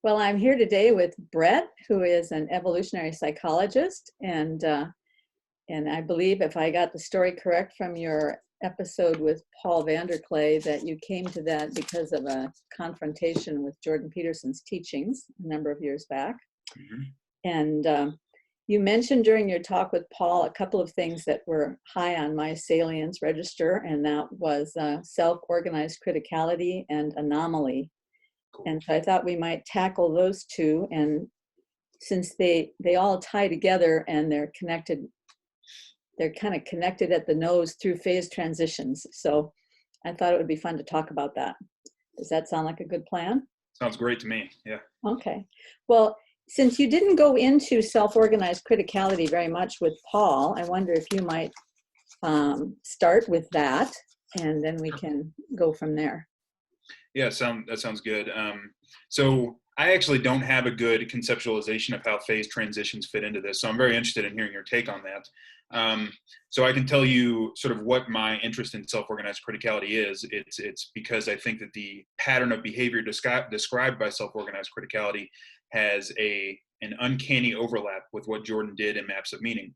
Well, I'm here today with Brett, who is an evolutionary psychologist, and I believe, if I got the story correct from your episode with Paul Vanderklay, that you came to that because of a confrontation with Jordan Peterson's teachings a number of years back. Mm-hmm. And you mentioned during your talk with Paul a couple of things that were high on my salience register, and that was self-organized criticality and anomaly. And so I thought we might tackle those two, and since they all tie together and they're connected, they're kind of connected at the nose through phase transitions. So I thought it would be fun to talk about that. Does that sound like a good plan? Sounds great to me, yeah. Okay. Well, since you didn't go into self-organized criticality very much with Paul, I wonder if you might start with that, and then we can go from there. Yeah, that sounds good. So I actually don't have a good conceptualization of how phase transitions fit into this. So I'm very interested in hearing your take on that. So I can tell you sort of what my interest in self-organized criticality is. It's because I think that the pattern of behavior described by self-organized criticality has an uncanny overlap with what Jordan did in Maps of Meaning.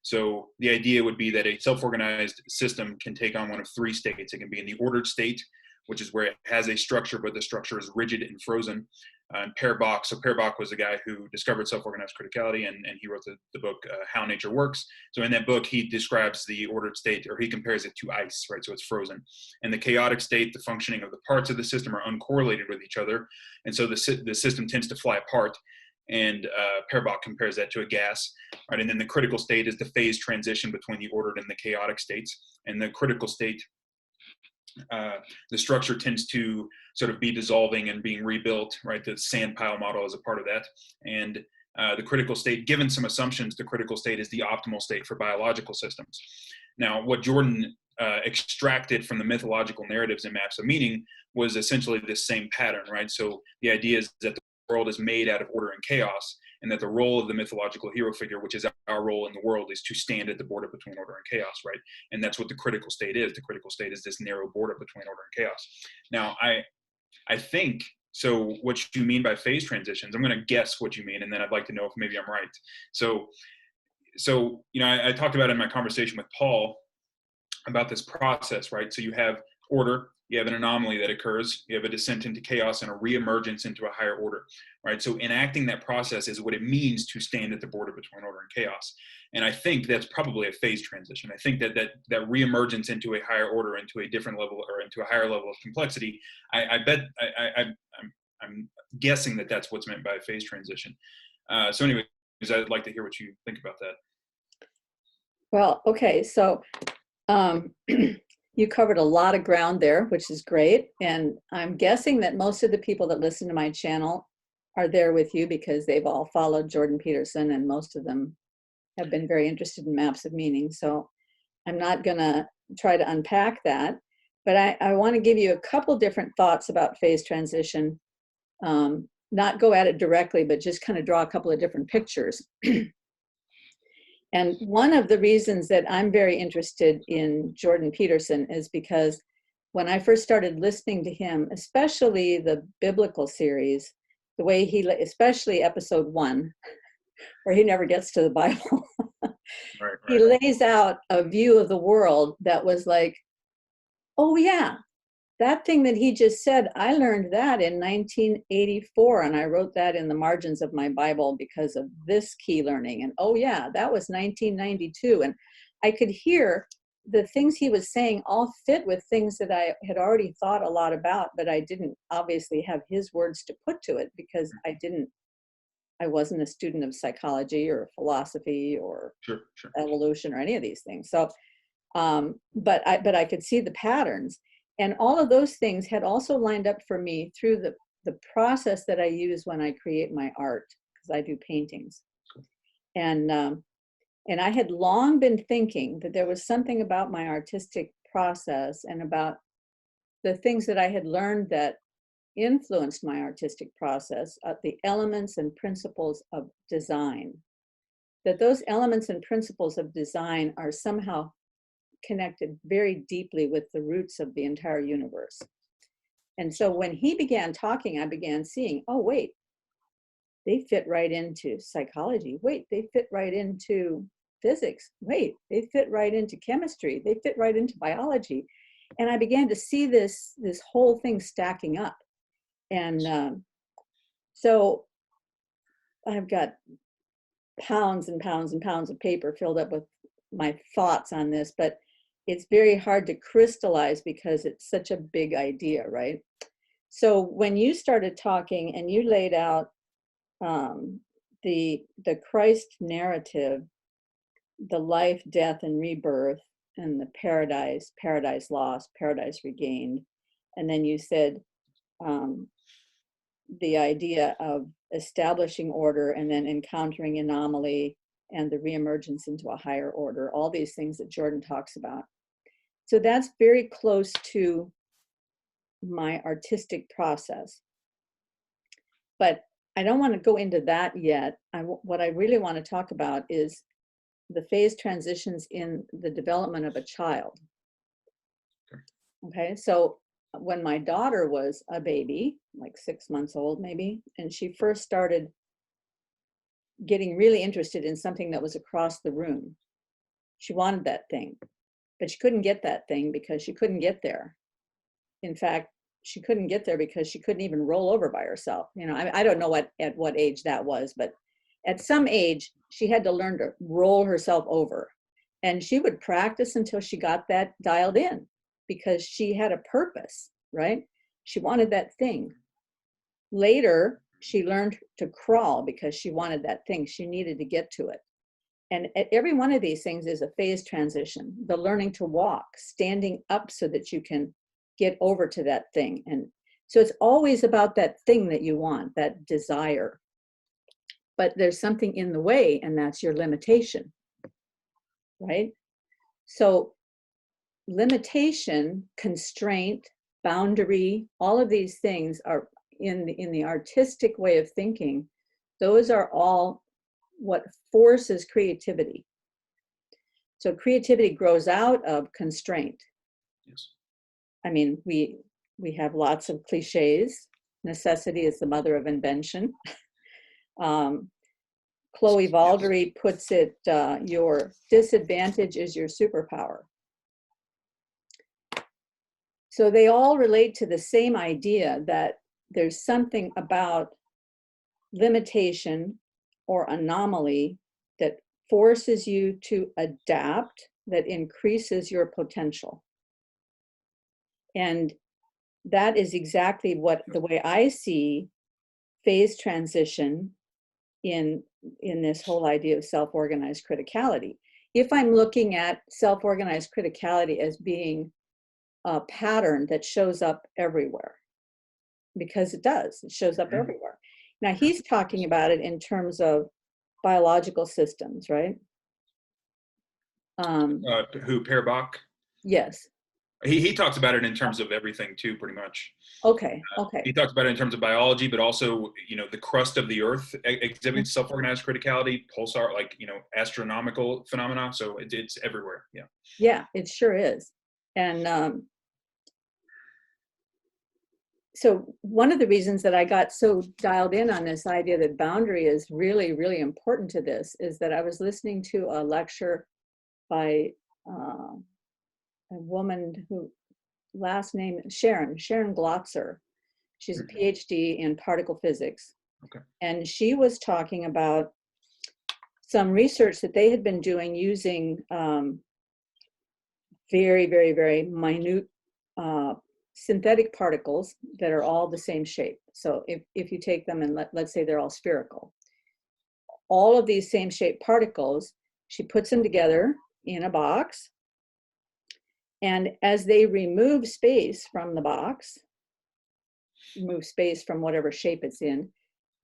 So the idea would be that a self-organized system can take on one of three states. It can be in the ordered state, which is where it has a structure, but the structure is rigid and frozen. And Per Bok, so Per Bok was the guy who discovered self-organized criticality, and he wrote the book, How Nature Works. So in that book, he describes the ordered state, or he compares it to ice, right? So it's frozen. And the chaotic state, the functioning of the parts of the system are uncorrelated with each other. And so the system tends to fly apart. And Per Bok compares that to a gas, right? And then the critical state is the phase transition between the ordered and the chaotic states. And the critical state, the structure tends to sort of be dissolving and being rebuilt, right? The sand pile model is a part of that. And the critical state, given some assumptions, the critical state is the optimal state for biological systems. Now, what Jordan extracted from the mythological narratives in Maps of Meaning was essentially this same pattern, right? So the idea is that the world is made out of order and chaos, and that the role of the mythological hero figure, which is our role in the world, is to stand at the border between order and chaos, right? And that's what the critical state is. The critical state is this narrow border between order and chaos. Now, I think, so what you mean by phase transitions, I'm going to guess what you mean, and then I'd like to know if maybe I'm right. So you know, I talked about in my conversation with Paul about this process, right? So you have order, you have an anomaly that occurs, you have a descent into chaos and a reemergence into a higher order, right? So enacting that process is what it means to stand at the border between order and chaos. And I think that's probably a phase transition. I think that reemergence into a higher order, into a different level, or into a higher level of complexity, I'm guessing that that's what's meant by a phase transition. So anyways, I'd like to hear what you think about that. Well, okay, so you covered a lot of ground there, which is great. And I'm guessing that most of the people that listen to my channel are there with you because they've all followed Jordan Peterson, and most of them have been very interested in Maps of Meaning. So I'm not going to try to unpack that, but I want to give you a couple different thoughts about phase transition. Not go at it directly, but just kind of draw a couple of different pictures. And one of the reasons that I'm very interested in Jordan Peterson is because when I first started listening to him, especially the biblical series, the way especially episode 1, where he never gets to the Bible, Right. He lays out a view of the world that was like, oh yeah, that thing that he just said, I learned that in 1984, and I wrote that in the margins of my Bible because of this key learning. And oh yeah, that was 1992. And I could hear the things he was saying all fit with things that I had already thought a lot about, but I didn't obviously have his words to put to it because I wasn't a student of psychology or philosophy or Sure. evolution or any of these things. So, but I could see the patterns. And all of those things had also lined up for me through the process that I use when I create my art, because I do paintings. And I had long been thinking that there was something about my artistic process and about the things that I had learned that influenced my artistic process, the elements and principles of design, that those elements and principles of design are somehow connected very deeply with the roots of the entire universe. And so when he began talking, I began seeing, oh, wait, they fit right into psychology. Wait, they fit right into physics. Wait, they fit right into chemistry. They fit right into biology. And I began to see this whole thing stacking up. And so I've got pounds and pounds and pounds of paper filled up with my thoughts on this, but it's very hard to crystallize because it's such a big idea, right? So when you started talking and you laid out the Christ narrative, the life, death, and rebirth, and the paradise lost, paradise regained, and then you said the idea of establishing order and then encountering anomaly and the reemergence into a higher order, all these things that Jordan talks about. So that's very close to my artistic process. But I don't want to go into that yet. What I really want to talk about is the phase transitions in the development of a child. Okay, so when my daughter was a baby, like 6 months old maybe, and she first started getting really interested in something that was across the room, she wanted that thing, but she couldn't get that thing because she couldn't get there. In fact, she couldn't get there because she couldn't even roll over by herself. You know, I don't know at what age that was, but at some age, she had to learn to roll herself over. And she would practice until she got that dialed in because she had a purpose, right? She wanted that thing. Later, she learned to crawl because she wanted that thing. She needed to get to it. And every one of these things is a phase transition. The learning to walk, standing up so that you can get over to that thing. And so it's always about that thing that you want, that desire. But there's something in the way, and that's your limitation, right? So limitation, constraint, boundary, all of these things are in the artistic way of thinking. Those are all what forces creativity. So creativity grows out of constraint. Yes. I mean, we have lots of cliches. Necessity is the mother of invention. Chloe Valdery puts it, your disadvantage is your superpower. So they all relate to the same idea that there's something about limitation or anomaly that forces you to adapt, that increases your potential. And that is exactly what the way I see phase transition in this whole idea of self-organized criticality. If I'm looking at self-organized criticality as being a pattern that shows up everywhere, because it does, it shows up everywhere. Now he's talking about it in terms of biological systems, right? Who, Perbach? Yes. He talks about it in terms of everything too, pretty much. Okay. He talks about it in terms of biology, but also, you know, the crust of the Earth exhibits self-organized criticality, pulsar, like, you know, astronomical phenomena. So it's everywhere. Yeah. Yeah, it sure is. And so one of the reasons that I got so dialed in on this idea that boundary is really, really important to this is that I was listening to a lecture by a woman who last name Sharon Glotzer. She's a PhD in particle physics. Okay. And she was talking about some research that they had been doing using very, very, very minute synthetic particles that are all the same shape. So if you take them and let's say they're all spherical, all of these same shape particles, she puts them together in a box. And as they remove space from the box, remove space from whatever shape it's in,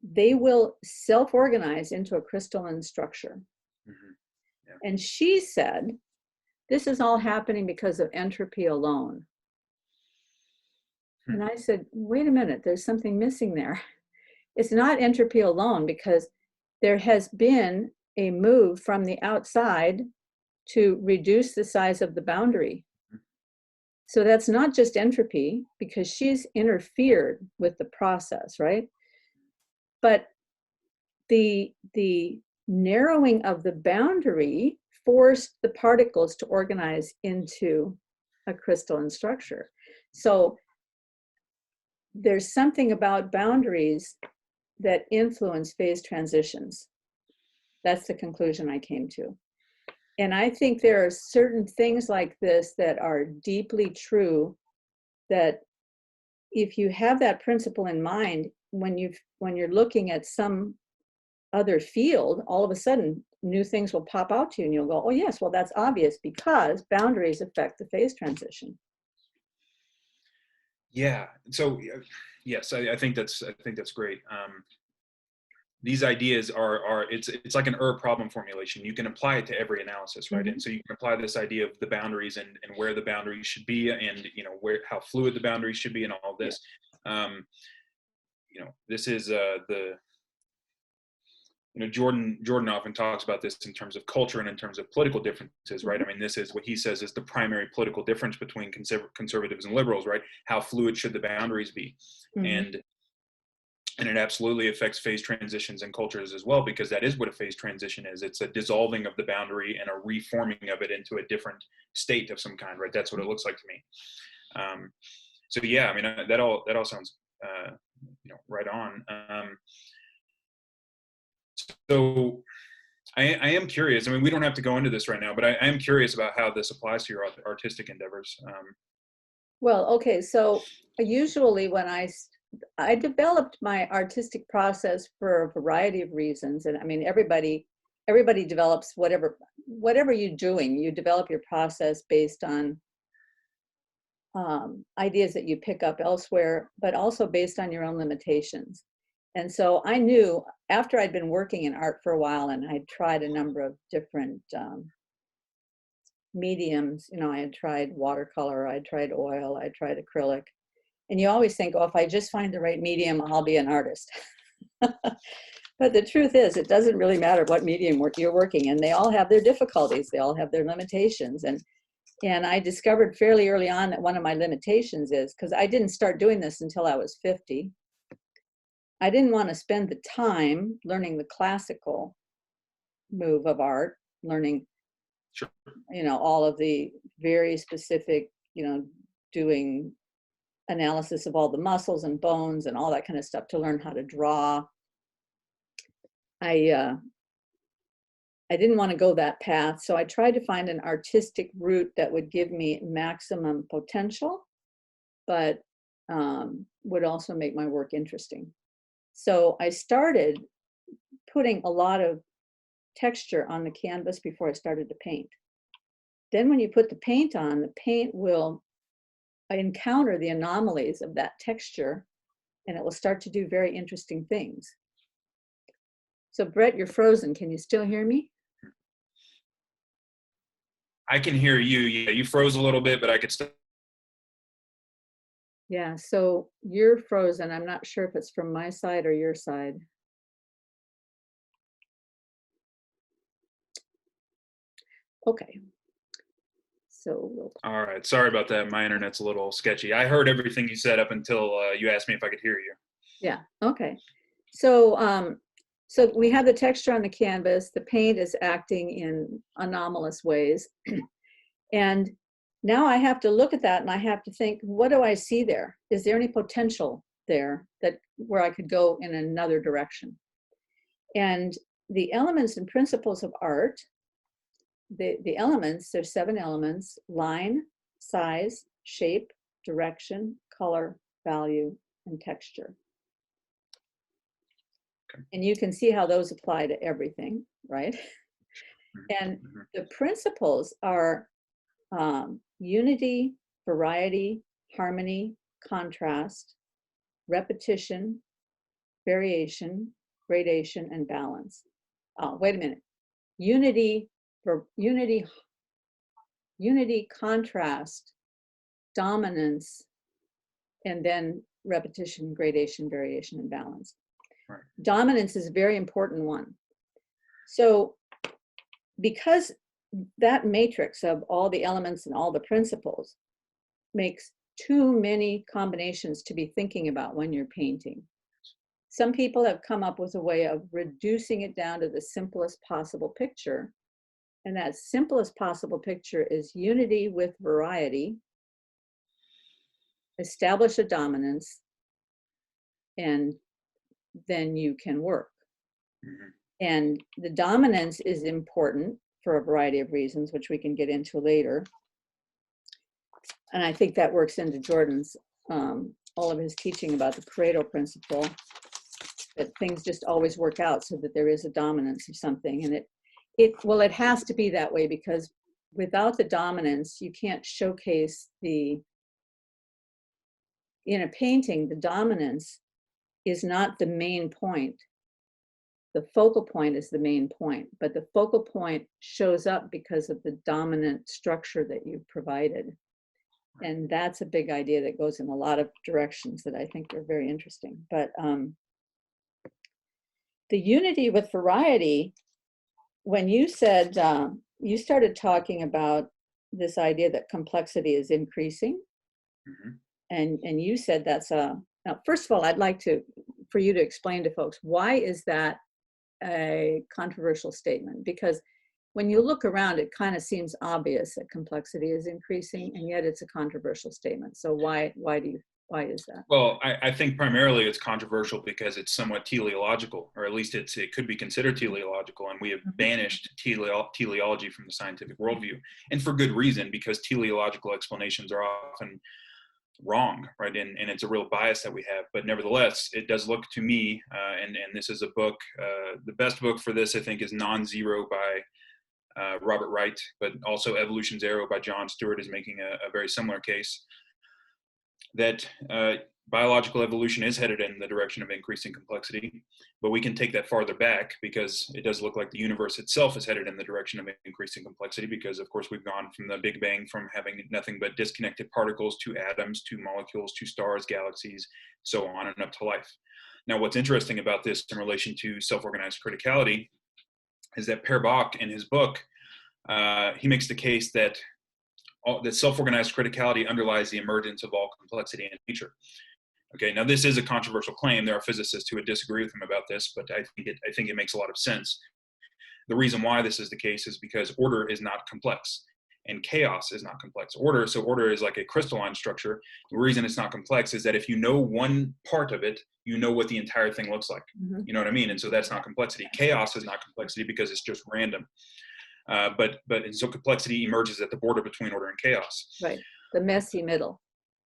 they will self-organize into a crystalline structure. Mm-hmm. Yeah. And she said, this is all happening because of entropy alone. And I said, wait a minute, there's something missing there. It's not entropy alone because there has been a move from the outside to reduce the size of the boundary. So that's not just entropy, because she's interfered with the process, right? But the narrowing of the boundary forced the particles to organize into a crystalline structure. So there's something about boundaries that influence phase transitions. That's the conclusion I came to. And I think there are certain things like this that are deeply true, that if you have that principle in mind, when you're looking at some other field, all of a sudden new things will pop out to you and you'll go, oh yes, well that's obvious because boundaries affect the phase transition. Yeah. So yes, I think that's great. These ideas are it's like an problem formulation. You can apply it to every analysis, right? Mm-hmm. And so you can apply this idea of the boundaries and where the boundaries should be, and how fluid the boundaries should be, and all this. Yeah. This is Jordan often talks about this in terms of culture and in terms of political differences, right? I mean, this is what he says is the primary political difference between conservatives and liberals, right? How fluid should the boundaries be? Mm-hmm. And it absolutely affects phase transitions and cultures as well, because that is what a phase transition is. It's a dissolving of the boundary and a reforming of it into a different state of some kind, right? That's what it looks like to me. So yeah, I mean, that all sounds right on. So I am curious. I mean, we don't have to go into this right now, but I am curious about how this applies to your artistic endeavors. Well, okay. So usually when I developed my artistic process for a variety of reasons. And I mean, everybody develops whatever you're doing, you develop your process based on ideas that you pick up elsewhere, but also based on your own limitations. And so I knew after I'd been working in art for a while and I'd tried a number of different mediums, I had tried watercolor, I tried oil, I tried acrylic. And you always think, oh, if I just find the right medium, I'll be an artist. But the truth is, it doesn't really matter what medium you're working in. They all have their difficulties. They all have their limitations. And I discovered fairly early on that one of my limitations is, because I didn't start doing this until I was 50, I didn't want to spend the time learning the classical move of art, learning, sure, all of the very specific, doing analysis of all the muscles and bones and all that kind of stuff to learn how to draw. I didn't want to go that path, so I tried to find an artistic route that would give me maximum potential, but would also make my work interesting. So I started putting a lot of texture on the canvas before I started to paint. Then when you put the paint on, the paint will encounter the anomalies of that texture, and it will start to do very interesting things. So Brett, you're frozen. Can you still hear me? I can hear you. Yeah, you froze a little bit, but I could still. Yeah, so you're frozen. I'm not sure if it's from my side or your side. Okay. So we'll... All right. Sorry about that. My internet's a little sketchy. I heard everything you said up until you asked me if I could hear you. Yeah. Okay. So so we have the texture on the canvas. The paint is acting in anomalous ways. And now I have to look at that and I have to think, what do I see there? Is there any potential there where I could go in another direction? And the elements and principles of art, the elements, there's 7 elements: line, size, shape, direction, color, value, and texture. Okay. And you can see how those apply to everything, right? And the principles are unity, variety, harmony, contrast, repetition, variation, gradation, and balance. Oh, wait a minute. Unity, contrast, dominance, and then repetition, gradation, variation, and balance. Right. Dominance is a very important one. So because that matrix of all the elements and all the principles makes too many combinations to be thinking about when you're painting. Some people have come up with a way of reducing it down to the simplest possible picture. And that simplest possible picture is unity with variety, establish a dominance, and then you can work. Mhm. And the dominance is important for a variety of reasons, which we can get into later. And I think that works into Jordan's, all of his teaching about the Pareto principle, that things just always work out so that there is a dominance of something. And it has to be that way, because without the dominance, you can't showcase in a painting, the dominance is not the main point. The focal point is the main point, but the focal point shows up because of the dominant structure that you've provided. And that's a big idea that goes in a lot of directions that I think are very interesting. But the unity with variety, when you said, you started talking about this idea that complexity is increasing, Mhm. and you said that's now, first of all, I'd like for you to explain to folks, why is that a controversial statement? Because when you look around, it kind of seems obvious that complexity is increasing, and yet it's a controversial statement. So why is that? Well, I think primarily it's controversial because it's somewhat teleological, or at least it could be considered teleological, and we have banished teleology from the scientific worldview, and for good reason, because teleological explanations are often wrong, right? And it's a real bias that we have. But nevertheless, it does look to me, and this is a book, the best book for this, I think, is Non-Zero by Robert Wright, but also Evolution's Arrow by John Stewart is making a very similar case, that biological evolution is headed in the direction of increasing complexity, but we can take that farther back, because it does look like the universe itself is headed in the direction of increasing complexity, because of course we've gone from the Big Bang, from having nothing but disconnected particles to atoms to molecules to stars, galaxies, so on, and up to life. Now, what's interesting about this in relation to self-organized criticality is that Per Bach, in his book, he makes the case that self-organized criticality underlies the emergence of all complexity in nature. Okay, now this is a controversial claim. There are physicists who would disagree with him about this, but I think it makes a lot of sense. The reason why this is the case is because order is not complex, and chaos is not complex. Order is like a crystalline structure. The reason it's not complex is that if you know one part of it, you know what the entire thing looks like. Mm-hmm. You know what I mean? And so that's not complexity. Chaos is not complexity because it's just random. And so complexity emerges at the border between order and chaos. Right, the messy middle.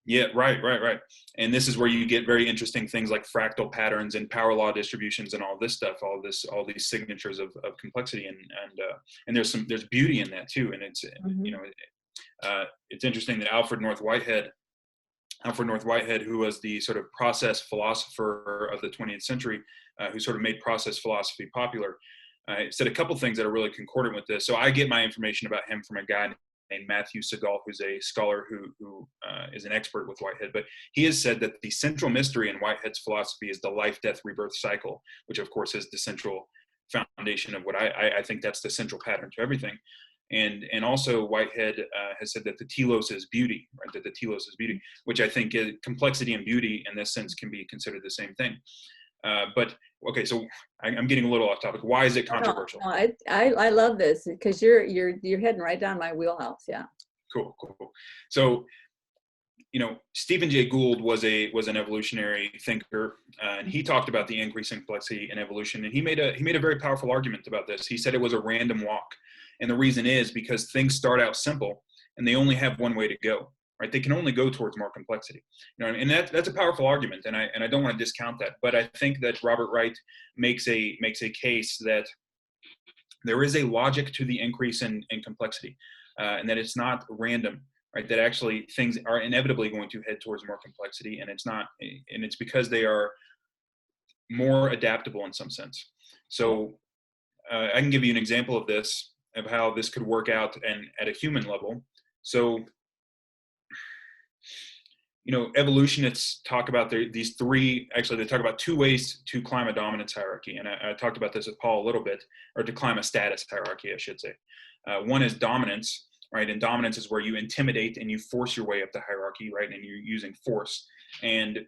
Yeah, right. And this is where you get very interesting things like fractal patterns and power law distributions and all this stuff, all these signatures of complexity, and there's beauty in that too. And it's it's interesting that Alfred North Whitehead, who was the sort of process philosopher of the 20th century, who sort of made process philosophy popular, said a couple things that are really concordant with this. So I get my information about him from a guy named Matthew Segal, who's a scholar who is an expert with Whitehead. But he has said that the central mystery in Whitehead's philosophy is the life, death, rebirth cycle, which of course is the central foundation of what I think that's the central pattern to everything. And also Whitehead has said that the telos is beauty, right? That the telos is beauty, which I think complexity and beauty in this sense can be considered the same thing. But okay, so I'm getting a little off topic. Why is it controversial? No, I love this, because you're heading right down my wheelhouse. Yeah. Cool. So, Stephen Jay Gould was an evolutionary thinker, and he talked about the increasing complexity in evolution, and he made a very powerful argument about this. He said it was a random walk, and the reason is because things start out simple, and they only have one way to go. Right? They can only go towards more complexity. And that's a powerful argument, and I don't want to discount that. But I think that Robert Wright makes a case that there is a logic to the increase in complexity, and that it's not random. Right? That actually things are inevitably going to head towards more complexity, and it's because they are more adaptable in some sense. So I can give you an example of this, of how this could work out and at a human level. So evolutionists talk about these three, actually they talk about two ways to climb a dominance hierarchy. And I talked about this with Paul a little bit, or to climb a status hierarchy, I should say. One is dominance, right? And dominance is where you intimidate and you force your way up the hierarchy, right? And you're using force. And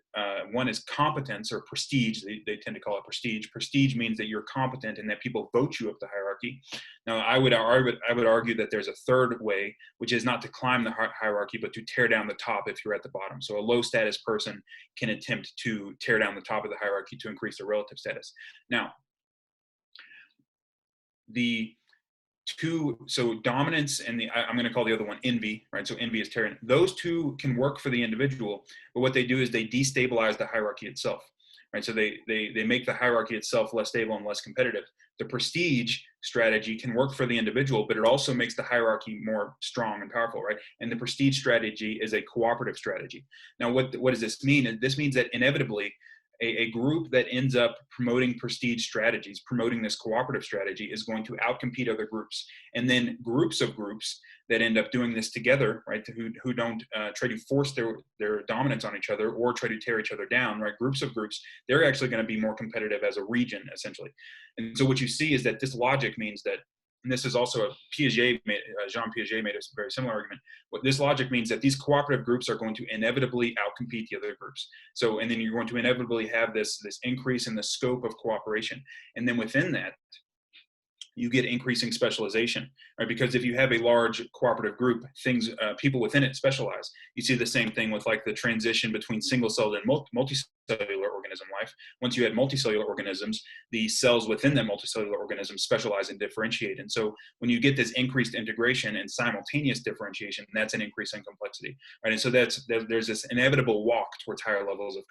one is competence or prestige. They tend to call it prestige. Prestige means that you're competent and that people vote you up the hierarchy. Now, I would argue that there's a third way, which is not to climb the hierarchy, but to tear down the top if you're at the bottom. So a low status person can attempt to tear down the top of the hierarchy to increase their relative status. Now, so dominance and I'm going to call the other one envy, right? So envy is tearing. Those two can work for the individual, but what they do is they destabilize the hierarchy itself, right? So they make the hierarchy itself less stable and less competitive. The prestige strategy can work for the individual, but it also makes the hierarchy more strong and powerful, right? And the prestige strategy is a cooperative strategy. Now, what does this mean? This means that inevitably, a group that ends up promoting prestige strategies, promoting this cooperative strategy, is going to outcompete other groups. And then groups of groups that end up doing this together, right, who don't try to force their dominance on each other or try to tear each other down, right, groups of groups, they're actually going to be more competitive as a region, essentially. And so what you see is that this logic means that, and this is also Jean Piaget made a very similar argument. What this logic means that these cooperative groups are going to inevitably outcompete the other groups. So, and then you're going to inevitably have this increase in the scope of cooperation. And then within that, you get increasing specialization, right? Because if you have a large cooperative group, people within it specialize. You see the same thing with like the transition between single-celled and multicellular organism life. Once you had multicellular organisms, the cells within that multicellular organism specialize and differentiate. And so when you get this increased integration and simultaneous differentiation, that's an increase in complexity, right? And so there's this inevitable walk towards higher levels of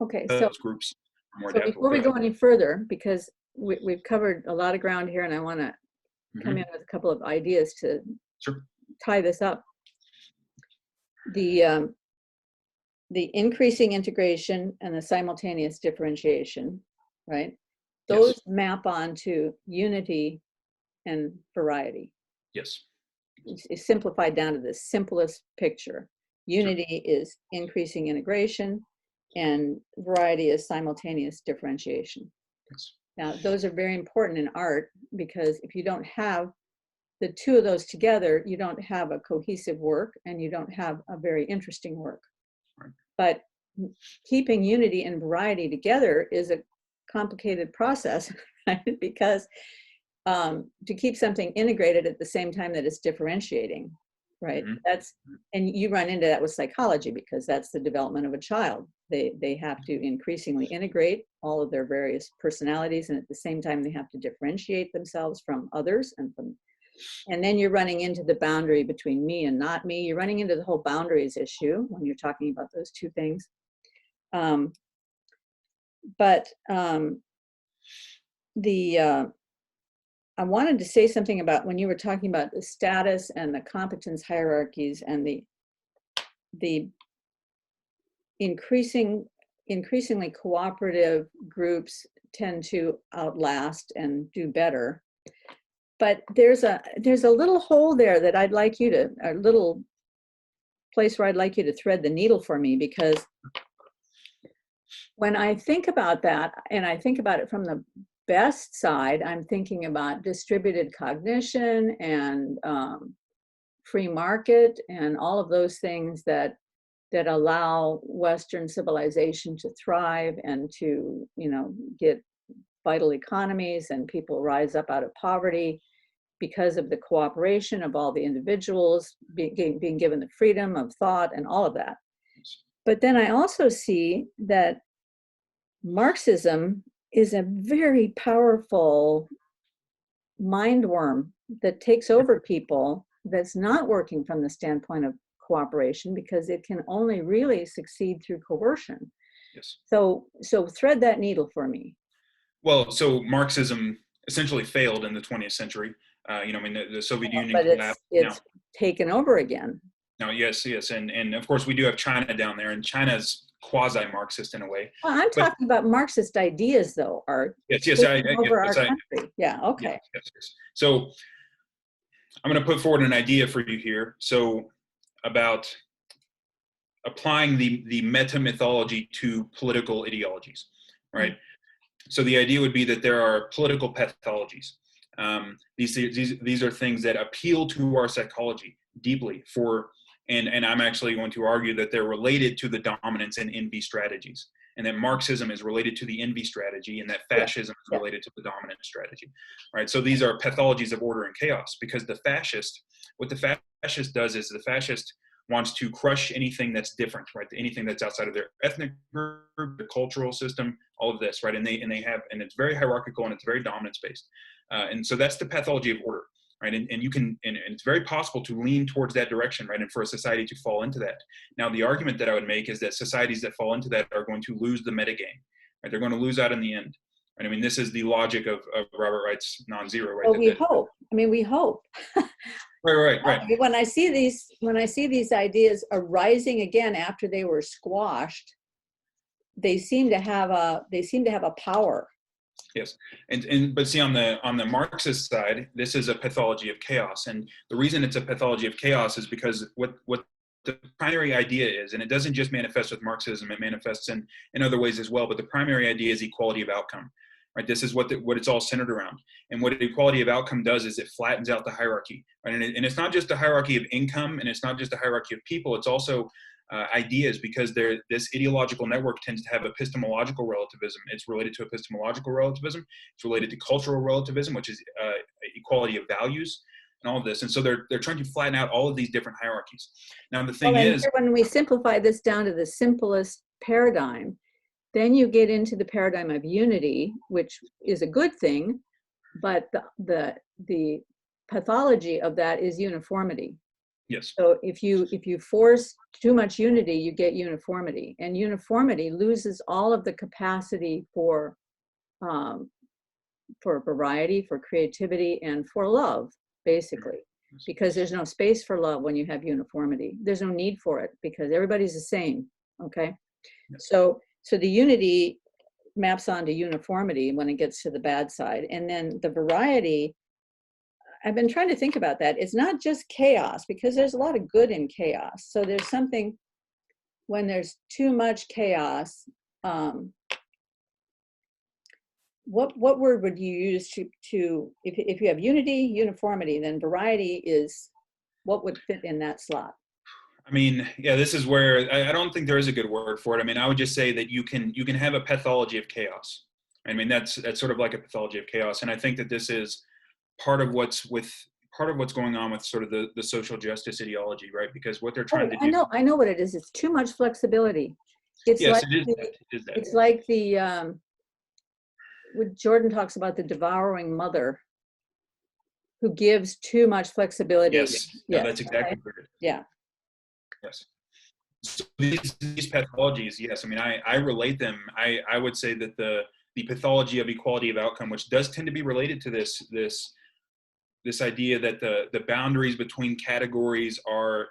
Okay, so groups are more so adaptable. before we go any further, because we've covered a lot of ground here, and I want to come in with a couple of ideas to tie this up. The increasing integration and the simultaneous differentiation, right? Those map onto unity and variety. Yes. It's simplified down to the simplest picture. Unity is increasing integration, and variety is simultaneous differentiation. Yes. Now, those are very important in art, because if you don't have the two of those together, you don't have a cohesive work and you don't have a very interesting work. Right. But keeping unity and variety together is a complicated process, right? Because to keep something integrated at the same time that it's differentiating, right? And you run into that with psychology, because that's the development of a child. They have to increasingly integrate all of their various personalities, and at the same time they have to differentiate themselves from others, and then you're running into the boundary between me and not me. You're running into the whole boundaries issue when you're talking about those two things. I wanted to say something about when you were talking about the status and the competence hierarchies and the increasingly cooperative groups tend to outlast and do better. But there's a little hole there that I'd like you to, a little place where I'd like you to thread the needle for me, because when I think about that, and I think about it from the best side, I'm thinking about distributed cognition and free market and all of those things that allow Western civilization to thrive and to, get vital economies, and people rise up out of poverty because of the cooperation of all the individuals being given the freedom of thought and all of that. But then I also see that Marxism is a very powerful mind worm that takes over people, that's not working from the standpoint of cooperation, because it can only really succeed through coercion. Yes. So thread that needle for me. Well, so Marxism essentially failed in the 20th century. The Soviet Union collapsed. It's taken over again. No, yes, and of course we do have China down there, and China's quasi-Marxist in a way. Well, I'm talking about Marxist ideas, though, Art. Yes, over our country. Yeah, okay. Yes. So I'm going to put forward an idea for you here. So about applying the meta-mythology to political ideologies, right? So the idea would be that there are political pathologies. These are things that appeal to our psychology deeply and I'm actually going to argue that they're related to the dominance and envy strategies, and that Marxism is related to the envy strategy, and that fascism is related to the dominant strategy, right? So these are pathologies of order and chaos, because what the fascist does is the fascist wants to crush anything that's different, right? Anything that's outside of their ethnic group, the cultural system, all of this, right? And it's very hierarchical and it's very dominance based. And so that's the pathology of order, right? And it's very possible to lean towards that direction, right? And for a society to fall into that. Now, the argument that I would make is that societies that fall into that are going to lose the metagame, right? They're going to lose out in the end. Right? I mean, this is the logic of Robert Wright's non-zero, right? Well, we hope. I mean, we hope. Right. When I see these ideas arising again after they were squashed, they seem to have a power. Yes, but see, on the Marxist side, this is a pathology of chaos, and the reason it's a pathology of chaos is because what the primary idea is, and it doesn't just manifest with Marxism; it manifests in other ways as well. But the primary idea is equality of outcome, right? This is what it's all centered around. And what equality of outcome does is it flattens out the hierarchy, right? And it's not just a hierarchy of income, and it's not just a hierarchy of people. It's also ideas, because this ideological network tends to have epistemological relativism. It's related to epistemological relativism. It's related to cultural relativism, which is equality of values, and all of this. And so they're trying to flatten out all of these different hierarchies. Now, the thing is, when we simplify this down to the simplest paradigm, then you get into the paradigm of unity, which is a good thing, but the pathology of that is uniformity. yes. So if you force too much unity, you get uniformity, and uniformity loses all of the capacity for variety, for creativity, and for love, basically, because there's no space for love when you have uniformity. There's no need for it because everybody's the same. Okay, yes. So the unity maps onto uniformity when it gets to the bad side, and then the variety. I've been trying to think about that. It's not just chaos, because there's a lot of good in chaos. So there's something, when there's too much chaos, what word would you use to if you have unity, uniformity, then variety is, what would fit in that slot? I mean, yeah, this is where I don't think there is a good word for it. I mean, I would just say that you can have a pathology of chaos. I mean, that's sort of like a pathology of chaos. And I think that this is part of what's going on with sort of the social justice ideology, right? Because what they're trying to do. I know what it is. It's too much flexibility. It's yes, like it is that. It's like when Jordan talks about the devouring mother who gives too much flexibility. Yes, yeah, that's exactly what it is. Yeah. Yes. So these pathologies, yes, I mean, I relate them. I would say that the pathology of equality of outcome, which does tend to be related to this idea that the boundaries between categories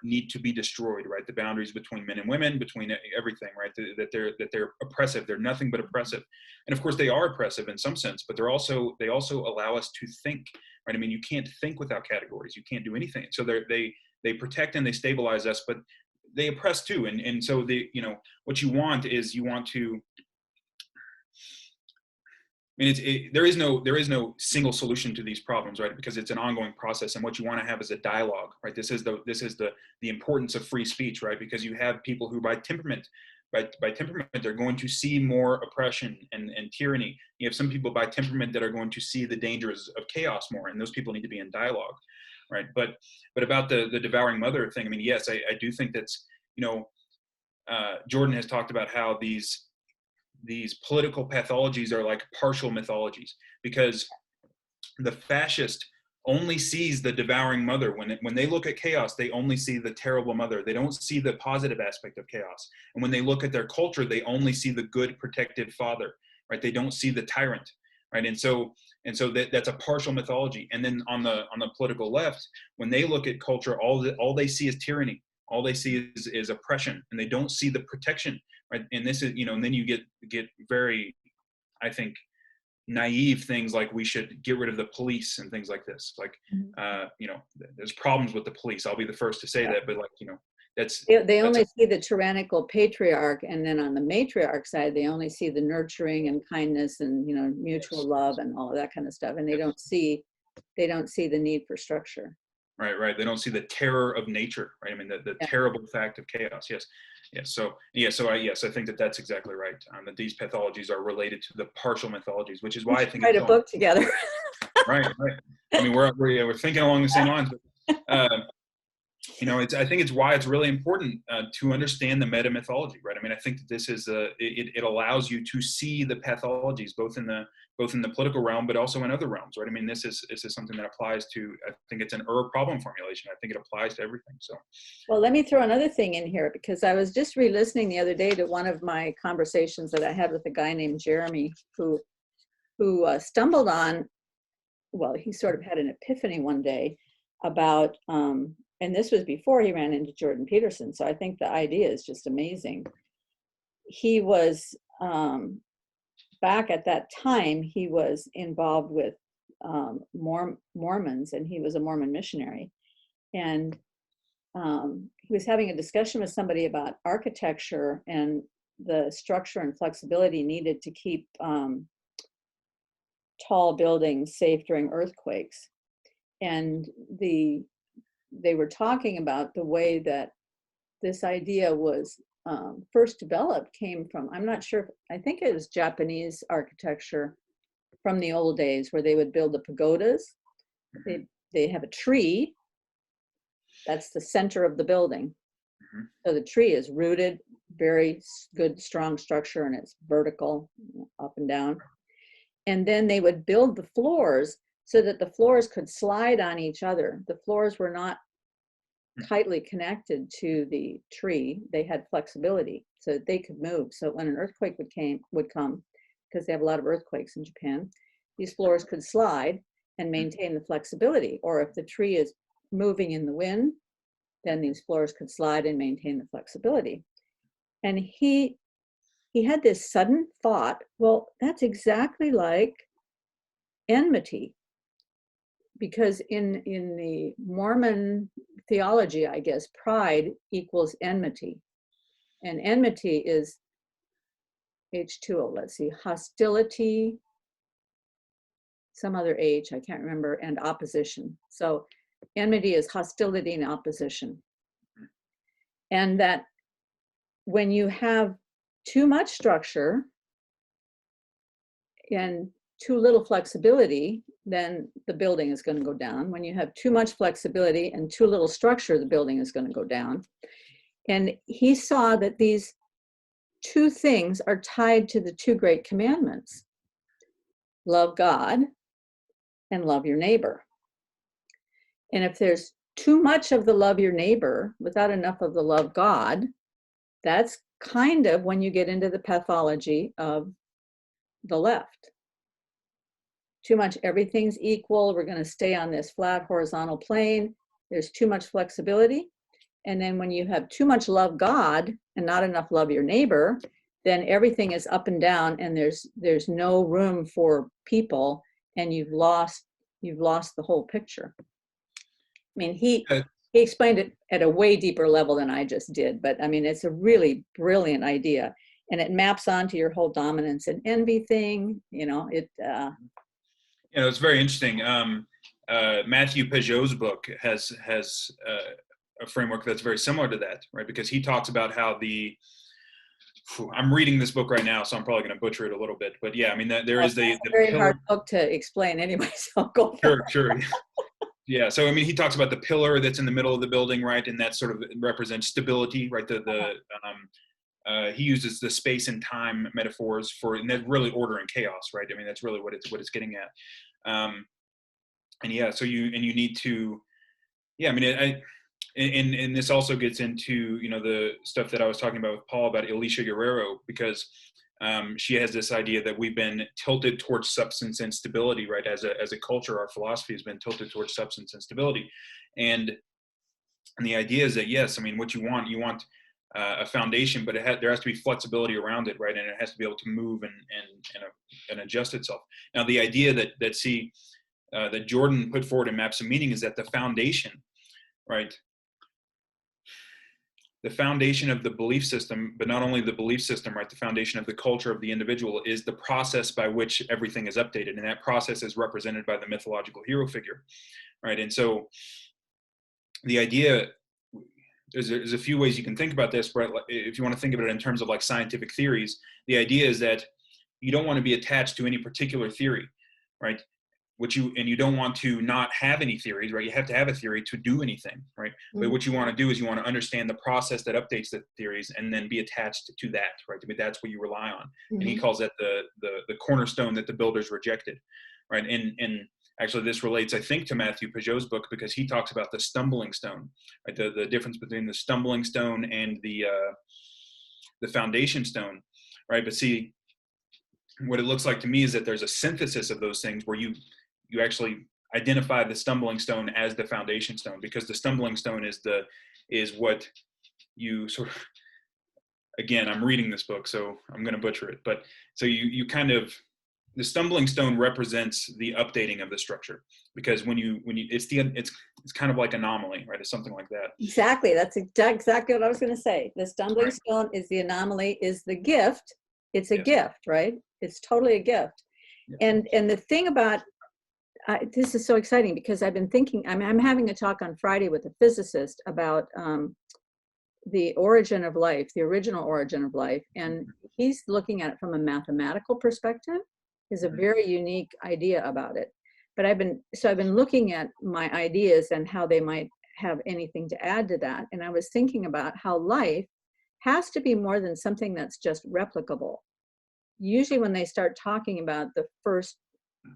need to be destroyed, right? The boundaries between men and women, between everything, right? That they're oppressive. They're nothing but oppressive, and of course they are oppressive in some sense. But they also allow us to think, right? I mean, you can't think without categories. You can't do anything. So they protect and they stabilize us, but they oppress too. And so what you want to. I mean, there is no single solution to these problems, right? Because it's an ongoing process, and what you want to have is a dialogue, right? This is the importance of free speech, right? Because you have people who, by temperament, they're going to see more oppression and tyranny. You have some people by temperament that are going to see the dangers of chaos more, and those people need to be in dialogue, right? But about the devouring mother thing, I mean, yes, I do think that's, Jordan has talked about how these political pathologies are like partial mythologies, because the fascist only sees the devouring mother. When they look at chaos, they only see the terrible mother. They don't see the positive aspect of chaos. And when they look at their culture, they only see the good protected father, right? They don't see the tyrant, right? And so that's a partial mythology. And then on the political left, when they look at culture, all they see is tyranny. All they see is oppression, and they don't see the protection, right? And this is, and then you get very, I think, naive things like we should get rid of the police and things like this. Like, there's problems with the police. I'll be the first to say that, but they only see the tyrannical patriarch, and then on the matriarch side, they only see the nurturing and kindness and mutual love and all of that kind of stuff, and they don't see they don't see the need for structure. Right. They don't see the terror of nature, right? I mean, the terrible fact of chaos. Yes. So I think that's exactly right. That these pathologies are related to the partial mythologies, which is why I think write a book together. Right. I mean, we're thinking along the same lines. But, I think it's why it's really important to understand the meta-mythology, right? I mean, I think that this is it allows you to see the pathologies both in the political realm, but also in other realms, right? I mean, this is something that applies to. I think it's an problem formulation. I think it applies to everything. So, well, let me throw another thing in here, because I was just re-listening the other day to one of my conversations that I had with a guy named Jeremy, who stumbled on. Well, he sort of had an epiphany one day about. And this was before he ran into Jordan Peterson. So I think the idea is just amazing. He was, back at that time, he was involved with Mormons, and he was a Mormon missionary. And he was having a discussion with somebody about architecture and the structure and flexibility needed to keep tall buildings safe during earthquakes. And they were talking about the way that this idea was first developed came from, I'm not sure, I think it was Japanese architecture from the old days, where they would build the pagodas. They have a tree, that's the center of the building. So the tree is rooted, very good, strong structure, and it's vertical, up and down. And then they would build the floors so that the floors could slide on each other. The floors were not tightly connected to the tree. They had flexibility so that they could move. So when an earthquake would come, because they have a lot of earthquakes in Japan, these floors could slide and maintain the flexibility. Or if the tree is moving in the wind, then these floors could slide and maintain the flexibility. And he had this sudden thought, well, that's exactly like enmity. Because in the Mormon theology, I guess, pride equals enmity. And enmity is H2O, let's see, hostility, some other H, I can't remember, and opposition. So enmity is hostility and opposition. And that when you have too much structure and too little flexibility, then the building is going to go down. When you have too much flexibility and too little structure, the building is going to go down. And he saw that these two things are tied to the two great commandments: love God and love your neighbor. And if there's too much of the love your neighbor without enough of the love God, that's kind of when you get into the pathology of the left. Too much, everything's equal, we're going to stay on this flat horizontal plane. There's too much flexibility. And then when you have too much love God and not enough love your neighbor, then everything is up and down, and there's no room for people, and you've lost the whole picture. I mean, he explained it at a way deeper level than I just did, but I mean, it's a really brilliant idea, and it maps onto your whole dominance and envy thing. It's very interesting. Matthew Peugeot's book has a framework that's very similar to that, right? Because he talks about how I'm reading this book right now, so I'm probably going to butcher it a little bit, but yeah, I mean, there is the very hard book to explain anyway, so go for it. Sure. Yeah, so I mean, he talks about the pillar that's in the middle of the building, right, and that sort of represents stability, right? He uses the space and time metaphors and that's really order and chaos, right? I mean, that's really what it's getting at. And yeah, so you need to, yeah, I mean, and this also gets into, the stuff that I was talking about with Paul about Alicia Guerrero, because she has this idea that we've been tilted towards substance and stability, right? As a culture, our philosophy has been tilted towards substance and stability. And the idea is that, yes, I mean, what you want a foundation, but there has to be flexibility around it, right? And it has to be able to move and adjust itself. Now, the idea that Jordan put forward in Maps of Meaning is that the foundation, right? the foundation of the belief system, but not only the belief system, right? The foundation of the culture of the individual is the process by which everything is updated. And that process is represented by the mythological hero figure, right? And so the idea, there's a few ways you can think about this, but if you want to think of it in terms of like scientific theories, the idea is that you don't want to be attached to any particular theory, right? You don't want to not have any theories, right? You have to have a theory to do anything, right? Mm-hmm. But what you want to do is you want to understand the process that updates the theories and then be attached to that, right? I mean, that's what you rely on. Mm-hmm. And he calls that the cornerstone that the builders rejected, right? And actually this relates, I think, to Matthew Peugeot's book, because he talks about the stumbling stone, right? The difference between the stumbling stone and the foundation stone, right? But see, what it looks like to me is that there's a synthesis of those things where you actually identify the stumbling stone as the foundation stone, because the stumbling stone is what you sort of, again, I'm reading this book, so I'm going to butcher it, but so you kind of, the stumbling stone represents the updating of the structure, because when you it's kind of like anomaly, right? It's something like that. Exactly. That's exactly what I was going to say. The stumbling Right. stone is the anomaly, is the gift. It's a Yes. gift, right? It's totally a gift. Yes. And the thing about this is so exciting, because I've been thinking, I'm having a talk on Friday with a physicist about the origin of life, the original origin of life. And he's looking at it from a mathematical perspective. Is a very unique idea about it. But I've been looking at my ideas and how they might have anything to add to that. And I was thinking about how life has to be more than something that's just replicable. Usually when they start talking about the first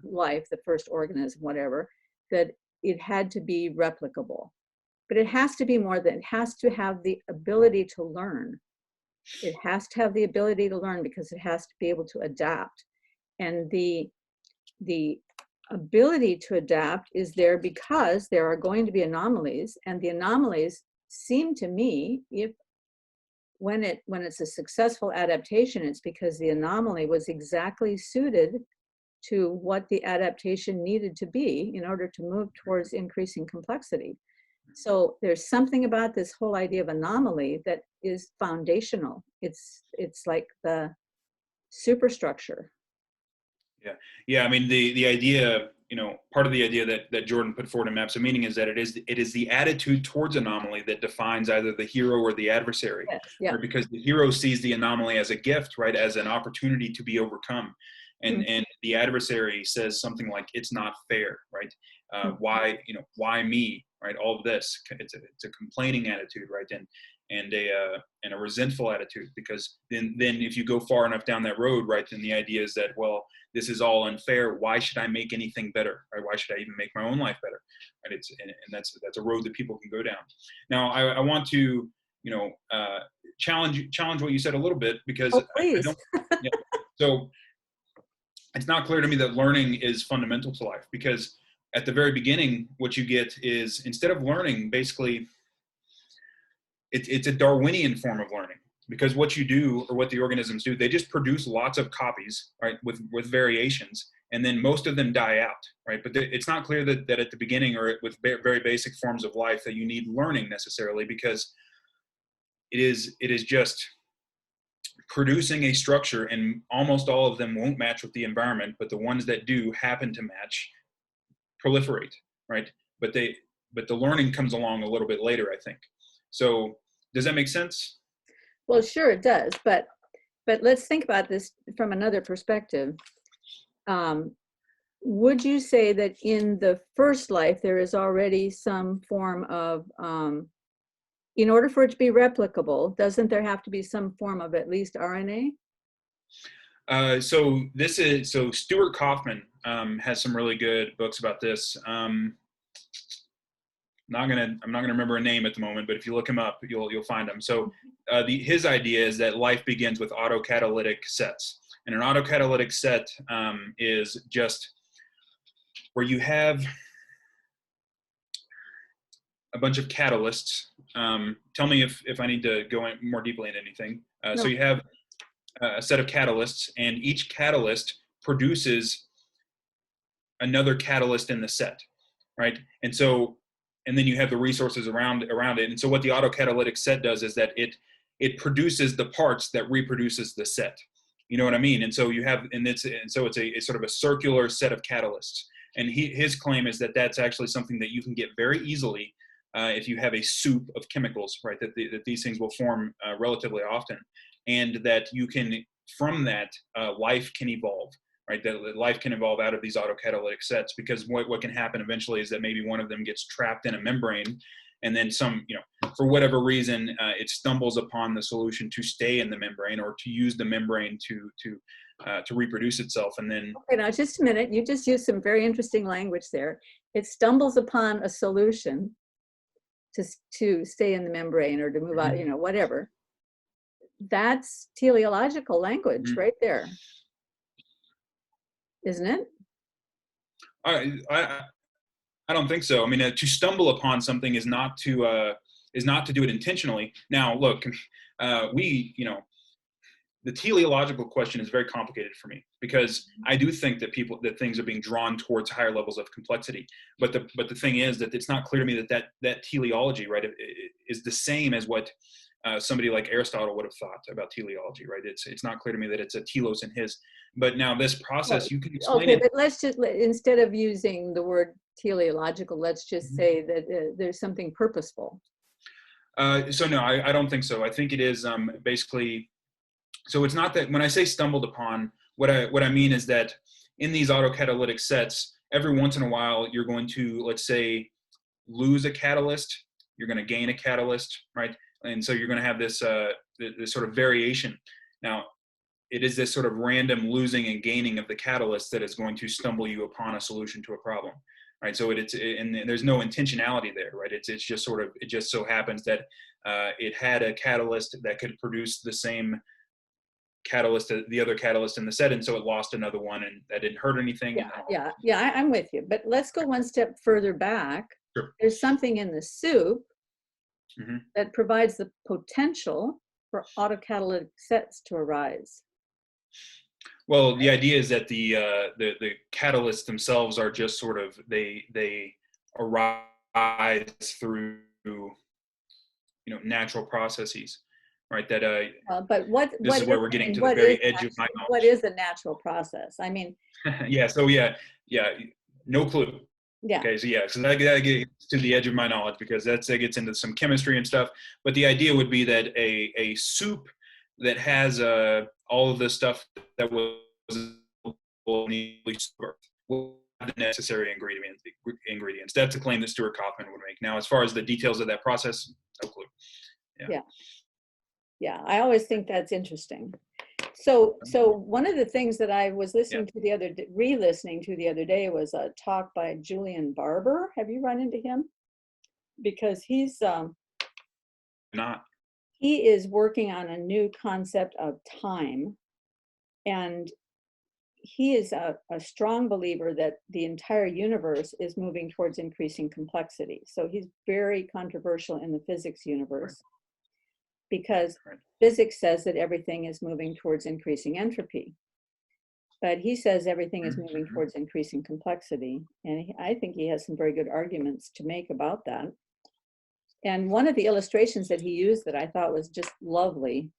life, the first organism, whatever, that it had to be replicable. But it has to be more than, it has to have the ability to learn. It has to have the ability to learn, because it has to be able to adapt. And the ability to adapt is there because there are going to be anomalies, and the anomalies seem to me, when it's a successful adaptation, it's because the anomaly was exactly suited to what the adaptation needed to be in order to move towards increasing complexity. So there's something about this whole idea of anomaly that is foundational. It's like the superstructure. Yeah. I mean, the idea, part of the idea that Jordan put forward in Maps of Meaning is that it is the attitude towards anomaly that defines either the hero or the adversary. Yes, yeah. Right? Because the hero sees the anomaly as a gift, right, as an opportunity to be overcome, and the adversary says something like, "It's not fair," right? Why me, right? All of this, it's a complaining attitude, right? And a resentful attitude, because then if you go far enough down that road, right, then the idea is that, well, this is all unfair. Why should I make anything better? Right? Why should I even make my own life better? Right? And that's a road that people can go down. Now, I want to challenge what you said a little bit, because please. I don't. Yeah. So it's not clear to me that learning is fundamental to life, because at the very beginning, what you get is, instead of learning, basically, it's a Darwinian form of learning, because what you do, or what the organisms do, they just produce lots of copies, right, with variations, and then most of them die out, right? But it's not clear that at the beginning, or with very basic forms of life, that you need learning necessarily, because it is just producing a structure, and almost all of them won't match with the environment, but the ones that do happen to match proliferate, right? But the learning comes along a little bit later, I think. So does that make sense? Well, sure it does, but let's think about this from another perspective. Would you say that in the first life there is already some form of, in order for it to be replicable, doesn't there have to be some form of at least RNA? So Stuart Kaufman has some really good books about this. I'm not gonna remember a name at the moment, but if you look him up, you'll find him. So his idea is that life begins with autocatalytic sets, and an autocatalytic set is just where you have a bunch of catalysts. Tell me if I need to go in more deeply into anything. No. So you have a set of catalysts, and each catalyst produces another catalyst in the set, right? And so and then you have the resources around it. And so what the autocatalytic set does is that it produces the parts that reproduces the set. You know what I mean? And so you have, so it's a sort of a circular set of catalysts. And his claim is that that's actually something that you can get very easily if you have a soup of chemicals, right? That these things will form relatively often, and that you can, from that, life can evolve, right? That life can evolve out of these autocatalytic sets, because what can happen eventually is that maybe one of them gets trapped in a membrane, and then for whatever reason, it stumbles upon the solution to stay in the membrane, or to use the membrane to reproduce itself. And then, okay, now just a minute, you just used some very interesting language there. It stumbles upon a solution to stay in the membrane, or to move out, whatever. That's teleological language right there, isn't it? I don't think so. I mean, to stumble upon something is not to do it intentionally. Now, look, the teleological question is very complicated for me, because I do think that things are being drawn towards higher levels of complexity. But the thing is that it's not clear to me that teleology, right, is the same as what somebody like Aristotle would have thought about teleology, right? It's not clear to me that it's a telos in his. But now this process, you can explain it. But let's just, instead of using the word teleological, let's just say that there's something purposeful. So no, I don't think so. I think it is basically. So it's not that when I say stumbled upon, what I mean is that in these autocatalytic sets, every once in a while, you're going to, let's say, lose a catalyst, you're going to gain a catalyst, right? And so you're going to have this sort of variation. Now, it is this sort of random losing and gaining of the catalyst that is going to stumble you upon a solution to a problem, right? So and there's no intentionality there, right? It's just sort of, it just so happens that it had a catalyst that could produce the same catalyst, the other catalyst in the set, and so it lost another one, and that didn't hurt anything. Yeah, I'm with you. But let's go one step further back. Sure. There's something in the soup that provides the potential for autocatalytic sets to arise. Well, the idea is that the catalysts themselves are just sort of, they arise through natural processes. Right. That but this is where we're getting to the very edge of my knowledge. What is a natural process? I mean. Yeah. So no clue. Yeah. Okay. So that gets to the edge of my knowledge, because that gets into some chemistry and stuff. But the idea would be that a soup that has all of the stuff that was will have the necessary ingredients. That's a claim that Stuart Kaufman would make. Now, as far as the details of that process, no clue. Yeah, I always think that's interesting. So one of the things that I was listening to re-listening to the other day was a talk by Julian Barber. Have you run into him? Because he's not. He is working on a new concept of time, and he is a strong believer that the entire universe is moving towards increasing complexity. So he's very controversial in the physics universe. Because physics says that everything is moving towards increasing entropy. But he says everything is moving towards increasing complexity. And I think he has some very good arguments to make about that. And one of the illustrations that he used that I thought was just lovely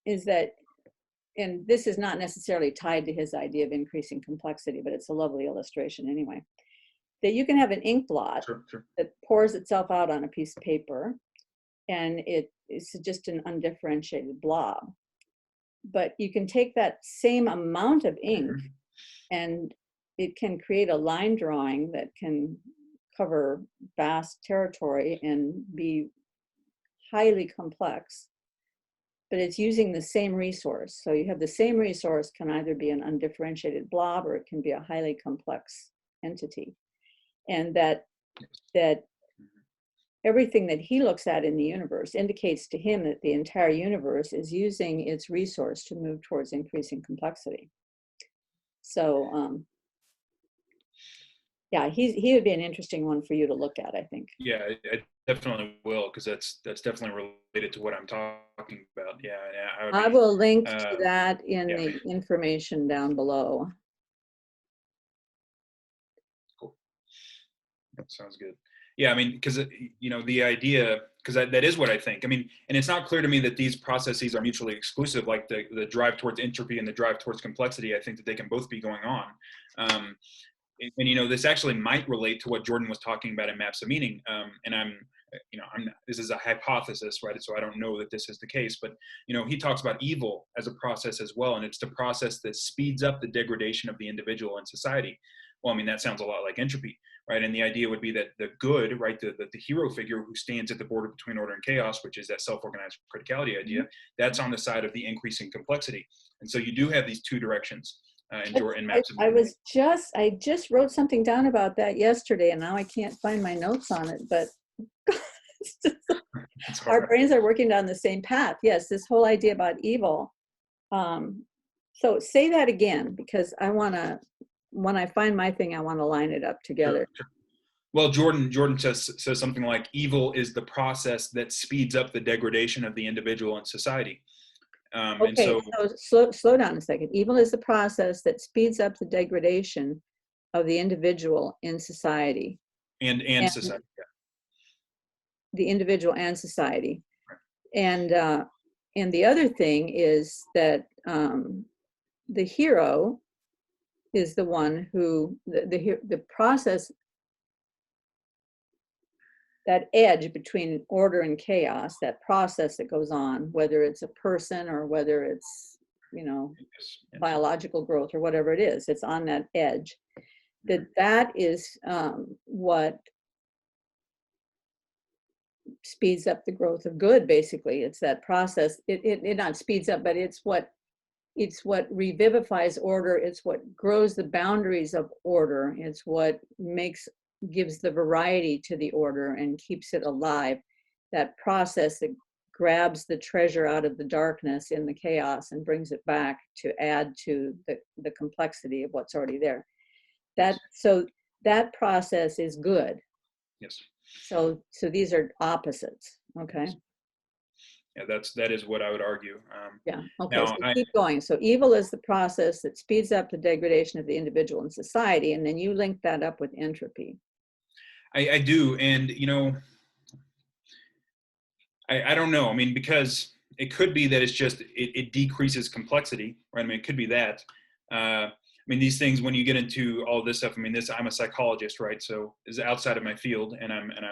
is that, and this is not necessarily tied to his idea of increasing complexity, but it's a lovely illustration anyway, that you can have an ink blot that pours itself out on a piece of paper, and it's just an undifferentiated blob. But you can take that same amount of ink and it can create a line drawing that can cover vast territory and be highly complex, but it's using the same resource. So you have the same resource, can either be an undifferentiated blob or it can be a highly complex entity. And that everything that he looks at in the universe indicates to him that the entire universe is using its resource to move towards increasing complexity. So, he would be an interesting one for you to look at, I think. Yeah, I definitely will, because that's definitely related to what I'm talking about. Yeah, I will link to that in the information down below. Cool. That sounds good. Yeah, I mean, because the idea, because that is what I think. I mean, and it's not clear to me that these processes are mutually exclusive, like the drive towards entropy and the drive towards complexity. I think that they can both be going on. And this actually might relate to what Jordan was talking about in Maps of Meaning. And this is a hypothesis, right? So I don't know that this is the case, but he talks about evil as a process as well, and it's the process that speeds up the degradation of the individual and society. Well, I mean, that sounds a lot like entropy, right? And the idea would be that the good, right, the hero figure who stands at the border between order and chaos, which is that self-organized criticality idea, that's on the side of the increasing complexity. And so you do have these two directions in Maps of Meaning. I just wrote something down about that yesterday, and now I can't find my notes on it, but our brains are working down the same path. Yes, this whole idea about evil. So say that again, because when I find my thing, I want to line it up together. Sure. Well, Jordan says something like, evil is the process that speeds up the degradation of the individual and society. Okay, so slow down a second. Evil is the process that speeds up the degradation of the individual in society. And society. Yeah. The individual and society. Right. And the other thing is that the hero is the one who, the process, that edge between order and chaos, that process that goes on, whether it's a person or whether it's, biological growth or whatever it is, it's on that edge. That is what speeds up the growth of good, basically. It's that process. It not speeds up, but it's what revivifies order. It's what grows the boundaries of order. It's what gives the variety to the order and keeps it alive. That process that grabs the treasure out of the darkness in the chaos and brings it back to add to the complexity of what's already there. So that process is good. Yes. So these are opposites. Okay. Yeah, that is what I would argue. Yeah. Okay. Now, so keep going. So evil is the process that speeds up the degradation of the individual and society, and then you link that up with entropy. I do, and I don't know. I mean, because it could be that it's just it decreases complexity, right? I mean, it could be that. I mean, these things, when you get into all this stuff, I mean, I'm a psychologist, right? So it's outside of my field, and I'm in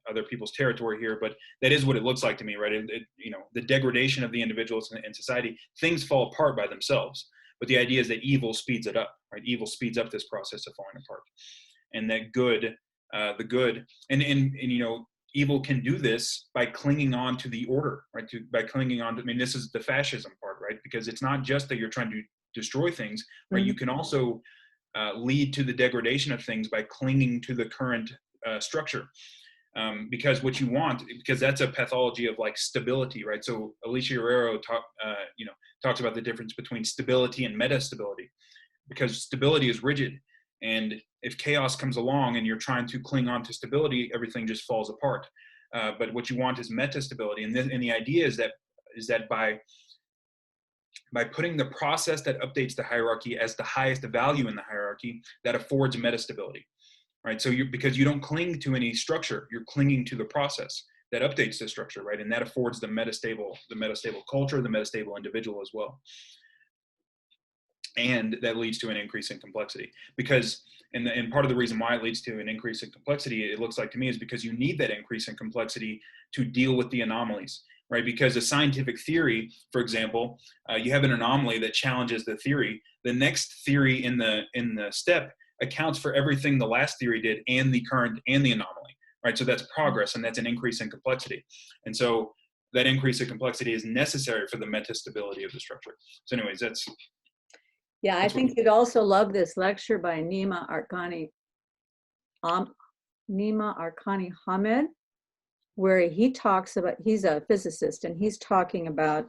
other people's territory here, but that is what it looks like to me, right? The degradation of the individuals in society, things fall apart by themselves. But the idea is that evil speeds it up, right? Evil speeds up this process of falling apart, and that good, the good, and evil can do this by clinging on to the order, right? By clinging on to, I mean, this is the fascism part, right? Because it's not just that you're trying to destroy things, right? Mm-hmm. You can also lead to the degradation of things by clinging to the current structure. Because what you want, because that's a pathology of like stability, right? So Alicia Herrero talks about the difference between stability and metastability, because stability is rigid. And if chaos comes along and you're trying to cling on to stability, everything just falls apart. But what you want is metastability. And the idea is that by putting the process that updates the hierarchy as the highest value in the hierarchy, that affords metastability, right? So because you don't cling to any structure, you're clinging to the process that updates the structure, right? And that affords the metastable culture, the metastable individual as well. And that leads to an increase in complexity, because and part of the reason why it leads to an increase in complexity, it looks like to me, is because you need that increase in complexity to deal with the anomalies, right? Because a scientific theory, for example, you have an anomaly that challenges the theory. The next theory in the step accounts for everything the last theory did and the current and the anomaly, right? So that's progress, and that's an increase in complexity. And so that increase in complexity is necessary for the metastability of the structure. So anyways, that's... Yeah, I think you'd also love this lecture by Nima Arkani Hamed, where he talks about, he's a physicist, and he's talking about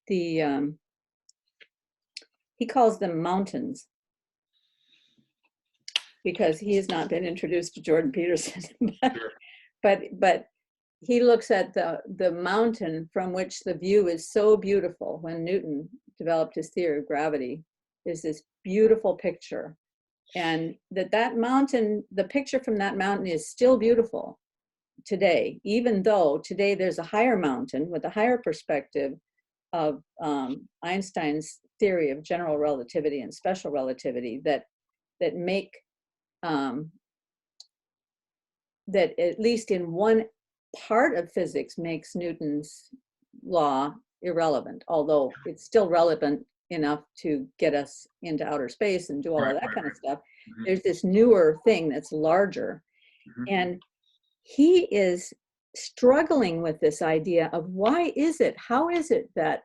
he calls them mountains, because he has not been introduced to Jordan Peterson. but he looks at the mountain from which the view is so beautiful. When Newton developed his theory of gravity, is this beautiful picture And that mountain, the picture from that mountain is still beautiful today, even though today there's a higher mountain with a higher perspective of Einstein's theory of general relativity and special relativity that make that at least in one part of physics makes Newton's law irrelevant, although it's still relevant enough to get us into outer space and do all of that kind of stuff. Mm-hmm. There's this newer thing that's larger. Mm-hmm. And he is struggling with this idea of how is it that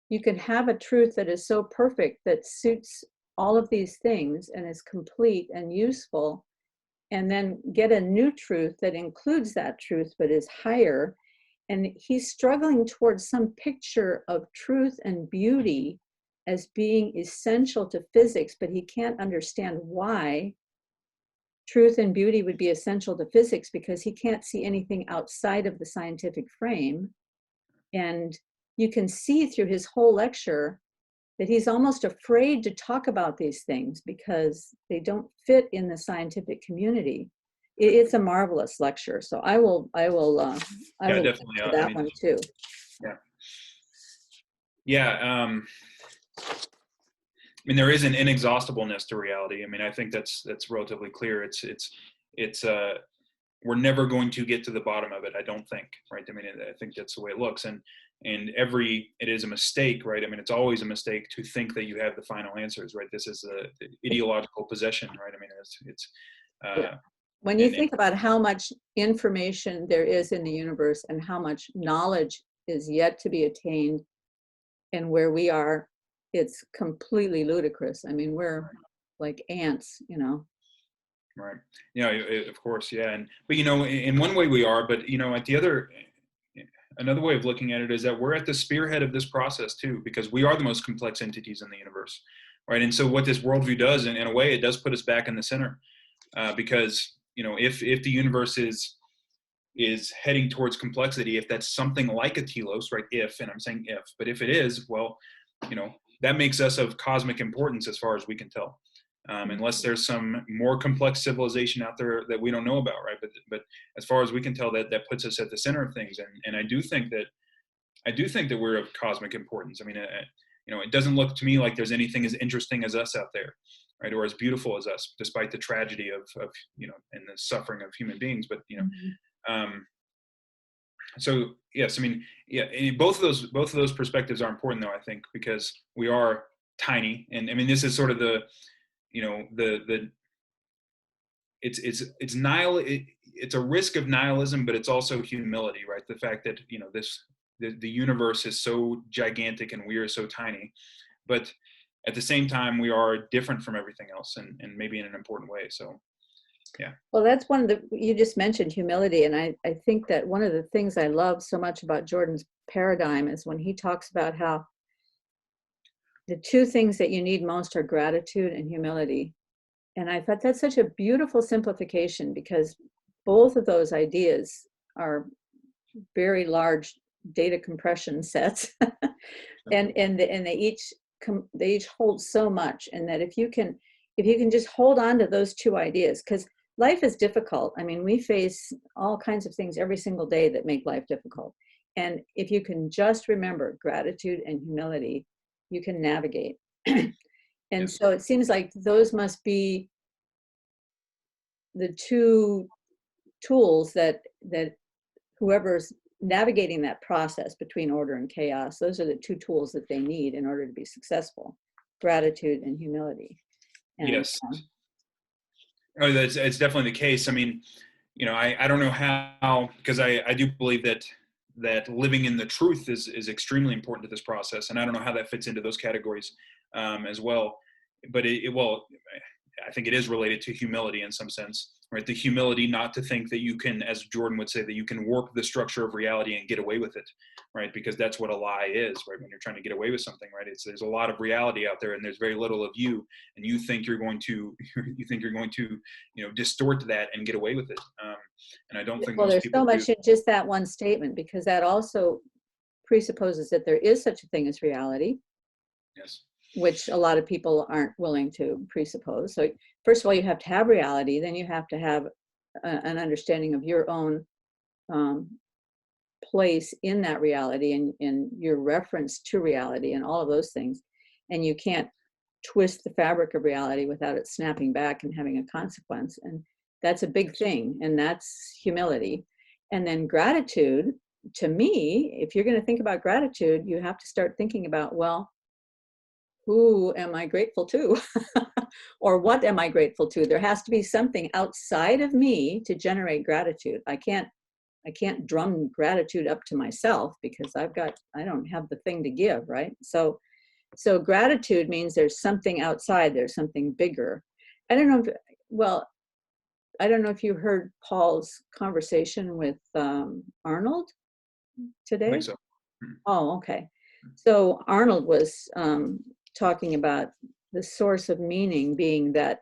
you can have a truth that is so perfect that suits all of these things and is complete and useful, and then get a new truth that includes that truth but is higher. And he's struggling towards some picture of truth and beauty as being essential to physics, but he can't understand why truth and beauty would be essential to physics, because he can't see anything outside of the scientific frame. And you can see through his whole lecture that he's almost afraid to talk about these things because they don't fit in the scientific community. It's a marvelous lecture. So I will definitely get to that one too. I mean, there is an inexhaustibleness to reality. I mean, I think that's relatively clear. It's we're never going to get to the bottom of it, I don't think, right? I mean, I think that's the way it looks. And it is a mistake, right? I mean, it's always a mistake to think that you have the final answers, right? This is the ideological possession, right? I mean, when you think about how much information there is in the universe and how much knowledge is yet to be attained and where we are, it's completely ludicrous. I mean, we're like ants, you know. Right. Yeah, of course. Yeah. But, you know, in one way we are, but, you know, another way of looking at it is that we're at the spearhead of this process too, because we are the most complex entities in the universe. Right. And so what this worldview does, in a way, it does put us back in the center, because, you know, if the universe is heading towards complexity, if that's something like a telos, right? And I'm saying but if it is, well, you know, that makes us of cosmic importance as far as we can tell. Unless there's some more complex civilization out there that we don't know about, right? But as far as we can tell, that puts us at the center of things, and I do think that we're of cosmic importance. I mean, you know, it doesn't look to me like there's anything as interesting as us out there, right, or as beautiful as us, despite the tragedy of you know, and the suffering of human beings. But you know, so yes, I mean, yeah, both of those perspectives are important, though, I think, because we are tiny, and I mean, this is sort of the, you know, it's a risk of nihilism, but it's also humility, right? The fact that, you know, the universe is so gigantic and we are so tiny, but at the same time we are different from everything else, and maybe in an important way. So yeah. Well, that's one of you just mentioned humility, and I think that one of the things I love so much about Jordan's paradigm is when he talks about how the two things that you need most are gratitude and humility. And I thought that's such a beautiful simplification, because both of those ideas are very large data compression sets, and they each hold so much. And that if you can just hold on to those two ideas, because life is difficult. I mean, we face all kinds of things every single day that make life difficult. And if you can just remember gratitude and humility, you can navigate. And so it seems like those must be the two tools that whoever's navigating that process between order and chaos, those are the two tools that they need in order to be successful: gratitude and humility. And, yes. Oh, it's definitely the case. I mean, you know, I don't know how, because I do believe that living in the truth is extremely important to this process, and I don't know how that fits into those categories as well. But I think it is related to humility in some sense, right? The humility not to think that you can, as Jordan would say, that you can warp the structure of reality and get away with it, right? Because that's what a lie is, right? When you're trying to get away with something, right? There's a lot of reality out there, and there's very little of you, and you think you're going to, you know, distort that and get away with it. And I don't think well, most there's people so much do. in just that one statement, because that also presupposes that there is such a thing as reality. Yes. which a lot of people aren't willing to presuppose. So first of all, you have to have reality, then you have to have an understanding of your own place in that reality and your reference to reality and all of those things. And you can't twist the fabric of reality without it snapping back and having a consequence. And that's a big thing, and that's humility. And then gratitude, to me, if you're going to think about gratitude, you have to start thinking about, well, who am I grateful to? Or what am I grateful to? There has to be something outside of me to generate gratitude. I can't drum gratitude up to myself because I don't have the thing to give, right? So gratitude means there's something outside, there's something bigger. I don't know if you heard Paul's conversation with Arnold today. I think so. Oh, okay. So Arnold was talking about the source of meaning being that,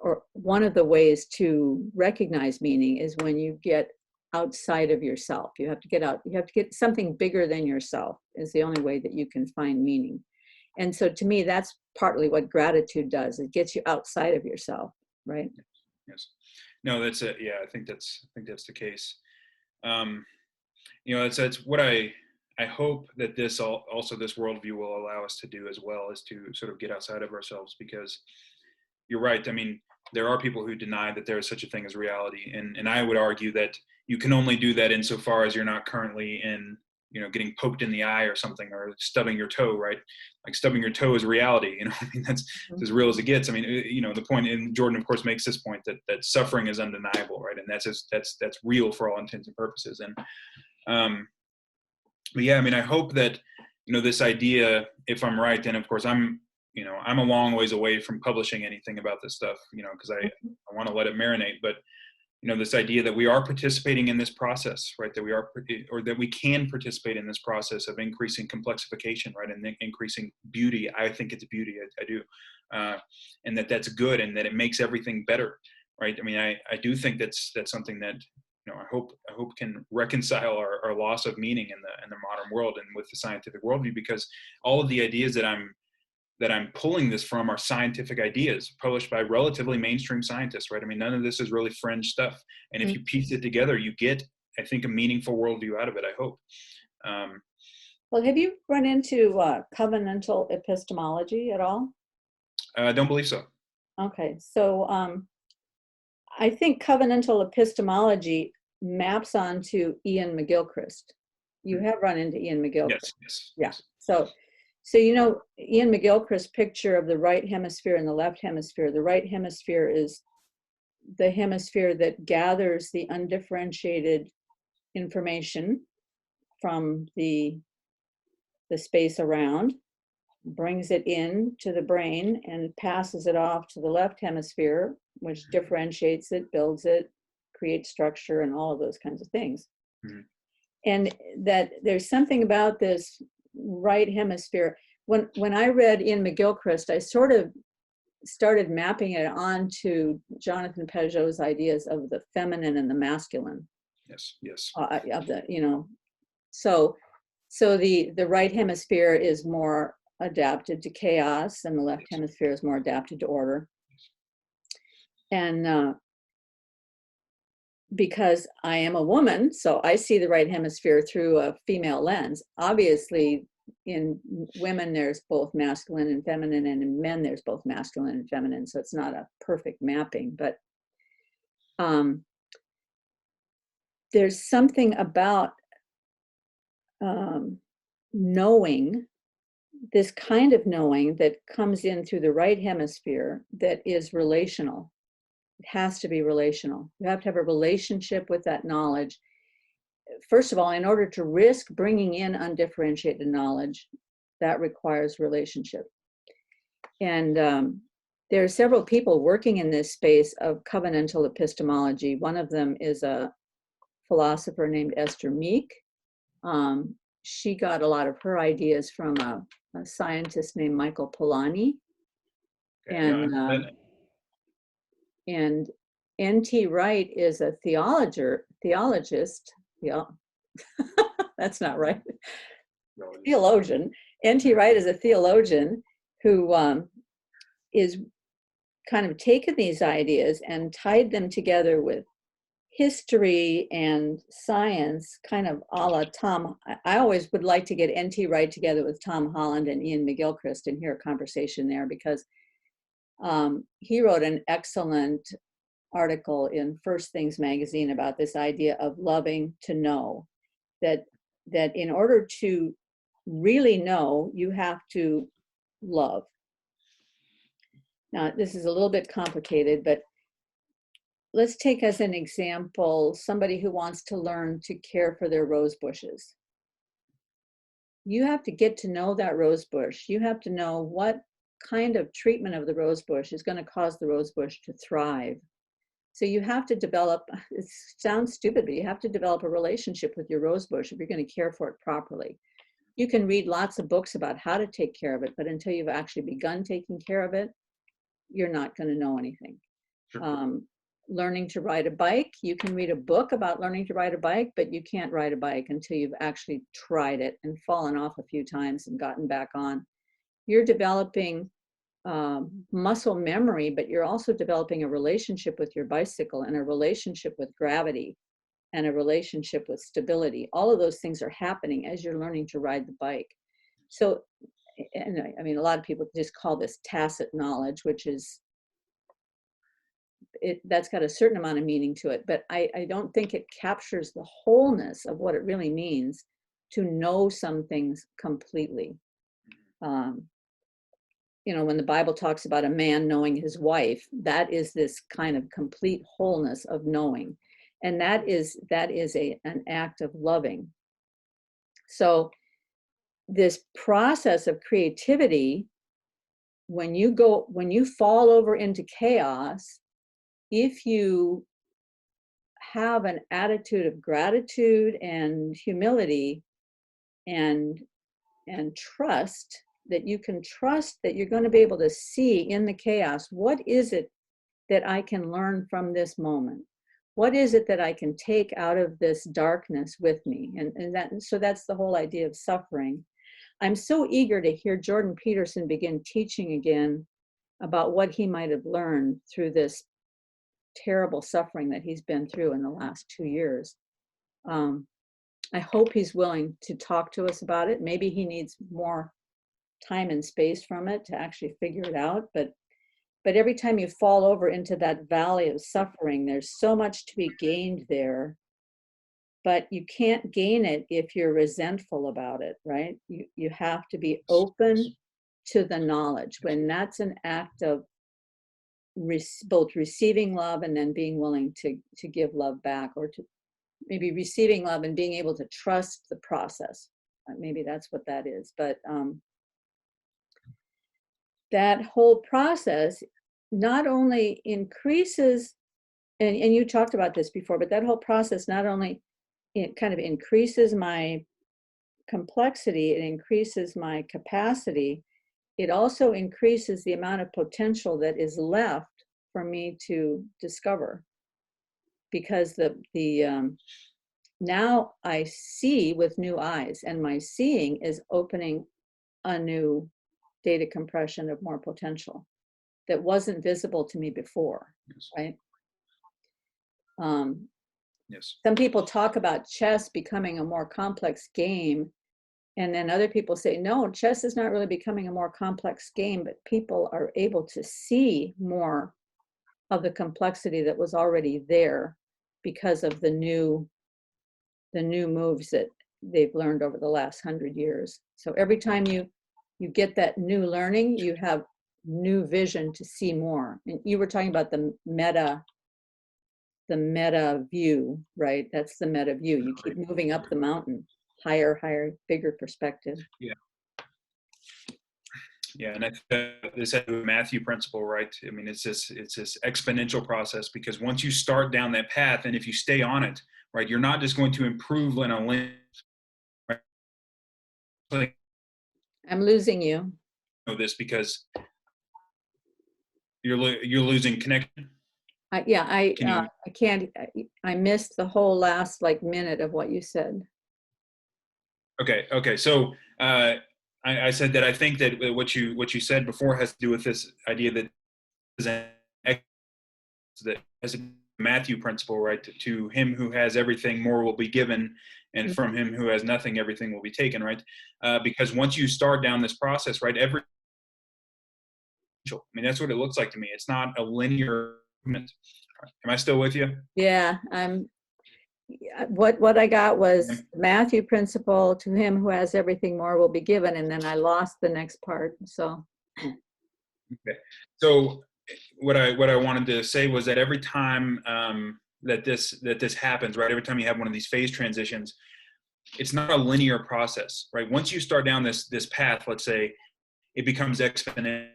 or one of the ways to recognize meaning is when you get outside of yourself. You have to get something bigger than yourself is the only way that you can find meaning. And so to me, that's partly what gratitude does. It gets you outside of yourself, right? Yes. No, that's it. Yeah, I think that's the case. That's what I hope that this worldview will allow us to do as well, is to sort of get outside of ourselves, because you're right. I mean, there are people who deny that there is such a thing as reality. And I would argue that you can only do that insofar as you're not currently getting poked in the eye or something, or stubbing your toe, right? Like stubbing your toe is reality. I mean, that's as real as it gets. I mean, the point, and Jordan, of course, makes this point that suffering is undeniable, right? And that's real for all intents and purposes. And, but yeah, I mean, I hope that, this idea, if I'm right, then of course I'm a long ways away from publishing anything about this stuff, because I want to let it marinate. But, this idea that we are participating in this process, right? That we can participate in this process of increasing complexification, right? And increasing beauty. I think it's beauty. I do. And that's good, and that it makes everything better, right? I mean, I do think that's something that, I hope can reconcile our loss of meaning in the modern world and with the scientific worldview, because all of the ideas that I'm pulling this from are scientific ideas published by relatively mainstream scientists, right? I mean, none of this is really fringe stuff. And if you piece it together, you get, I think, a meaningful worldview out of it, I hope. Well, have you run into covenantal epistemology at all? I don't believe so. Okay, so I think covenantal epistemology maps onto Ian McGilchrist. You have run into Ian McGilchrist. Yes. Yeah. So Ian McGilchrist's picture of the right hemisphere and the left hemisphere. The right hemisphere is the hemisphere that gathers the undifferentiated information from the space around, brings it in to the brain, and passes it off to the left hemisphere, which differentiates it, builds it, creates structure, and all of those kinds of things. Mm-hmm. And that there's something about this right hemisphere. When I read Ian McGilchrist, I sort of started mapping it onto Jonathan Pageau's ideas of the feminine and the masculine. Yes. Of the, so the right hemisphere is more adapted to chaos, and the left hemisphere is more adapted to order. And because I am a woman, so I see the right hemisphere through a female lens. Obviously, in women, there's both masculine and feminine, and in men, there's both masculine and feminine. So it's not a perfect mapping, but there's something about knowing, this kind of knowing that comes in through the right hemisphere that is relational. It has to be relational. You have to have a relationship with that knowledge. First of all, in order to risk bringing in undifferentiated knowledge, that requires relationship. And there are several people working in this space of covenantal epistemology. One of them is a philosopher named Esther Meek. She got a lot of her ideas from a scientist named Michael Polanyi. And N.T. Wright is a theologist. Yeah, that's not right. Theologian. N.T. Wright is a theologian who is kind of taken these ideas and tied them together with history and science, kind of a la Tom. I always would like to get N.T. Wright together with Tom Holland and Ian McGilchrist and hear a conversation there, because he wrote an excellent article in First Things magazine about this idea of loving to know, that in order to really know, you have to love. Now, this is a little bit complicated, but let's take as an example somebody who wants to learn to care for their rose bushes. You have to get to know that rose bush. You have to know what kind of treatment of the rose bush is going to cause the rose bush to thrive. So you have to develop, it sounds stupid, but you have to develop a relationship with your rose bush if you're going to care for it properly. You can read lots of books about how to take care of it, but until you've actually begun taking care of it, you're not going to know anything. Sure. Learning to ride a bike, you can read a book about learning to ride a bike, but you can't ride a bike until you've actually tried it and fallen off a few times and gotten back on. You're developing muscle memory, but you're also developing a relationship with your bicycle and a relationship with gravity and a relationship with stability. All of those things are happening as you're learning to ride the bike. So, and I mean, a lot of people just call this tacit knowledge, which is, that's got a certain amount of meaning to it, but I don't think it captures the wholeness of what it really means to know some things completely. You know, when the Bible talks about a man knowing his wife, that is this kind of complete wholeness of knowing. And that is an act of loving. So this process of creativity, when you fall over into chaos, if you have an attitude of gratitude and humility and trust, that you can trust that you're going to be able to see in the chaos, what is it that I can learn from this moment? What is it that I can take out of this darkness with me? So that's the whole idea of suffering. I'm so eager to hear Jordan Peterson begin teaching again about what he might have learned through this terrible suffering that he's been through in the last 2 years. I hope he's willing to talk to us about it. Maybe he needs more time and space from it to actually figure it out. But every time you fall over into that valley of suffering, there's so much to be gained there. But you can't gain it if you're resentful about it, right? You have to be open to the knowledge. When that's an act of both receiving love and then being willing to give love back, or to maybe receiving love and being able to trust the process. Maybe that's what that is. But that whole process not only increases, and you talked about this before, but that whole process not only it kind of increases my complexity, it increases my capacity, it also increases the amount of potential that is left for me to discover. Because now I see with new eyes, and my seeing is opening a new data compression of more potential that wasn't visible to me before, yes. Right? Yes. Some people talk about chess becoming a more complex game, and then other people say, no, chess is not really becoming a more complex game, but people are able to see more of the complexity that was already there because of the new moves that they've learned over the last 100 years. So every time you get that new learning, you have new vision to see more. And you were talking about the meta view, right? That's the meta view. You keep moving up the mountain, higher, bigger perspective. Yeah. Yeah, and I think this Matthew principle, right? I mean, it's this exponential process, because once you start down that path, and if you stay on it, right, you're not just going to improve in a lane. Right? I'm losing you. Know this because you're losing connection. I can't. I missed the whole last minute of what you said. Okay. So I said that I think that what you said before has to do with this idea that as a Matthew principle, right? To him who has everything, more will be given, and from him who has nothing, everything will be taken, right? Because once you start down this process, right, I mean, that's what it looks like to me. It's not a linear movement. Am I still with you? Yeah, what I got was Matthew principle, to him who has everything, more will be given, and then I lost the next part. So okay. So what I wanted to say was that every time that this happens, right, every time you have one of these phase transitions, it's not a linear process, right? Once you start down this path, let's say, it becomes exponential.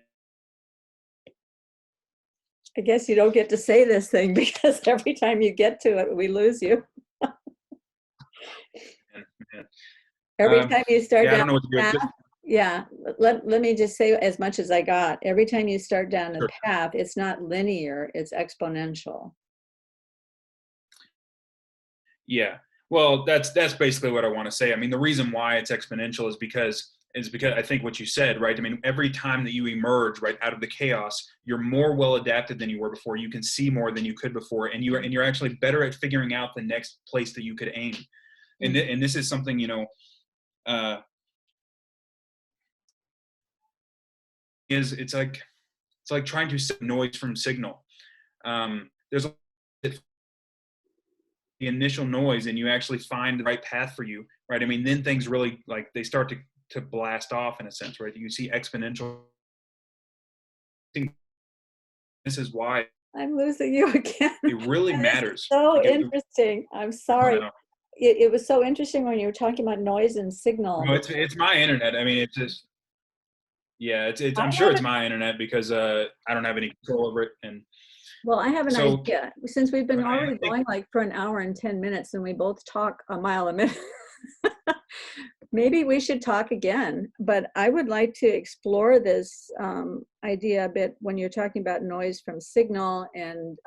I guess you don't get to say this thing because every time you get to it, we lose you. Every time you start down the path, yeah, let me just say as much as I got. Every time you start down the path, it's not linear, it's exponential. Yeah, well, that's basically what I want to say. I mean, the reason why it's exponential is because I think what you said, right? I mean, every time that you emerge, right, out of the chaos, you're more well adapted than you were before. You can see more than you could before, and you're actually better at figuring out the next place that you could aim. And and this is something, you know, it's like trying to separate noise from signal. There's the initial noise, and you actually find the right path for you, right? I mean, then things really, like, they start to blast off in a sense, right? You see exponential. This is why I'm losing you again. it really matters. So interesting. I'm sorry. It was so interesting when you were talking about noise and signal. No, it's my internet. I mean, it's just, yeah, I'm sure it's my internet because I don't have any control over it. And well, I have an idea. Since we've been already going like for an hour and 10 minutes and we both talk a mile a minute, maybe we should talk again. But I would like to explore this idea a bit when you're talking about noise from signal and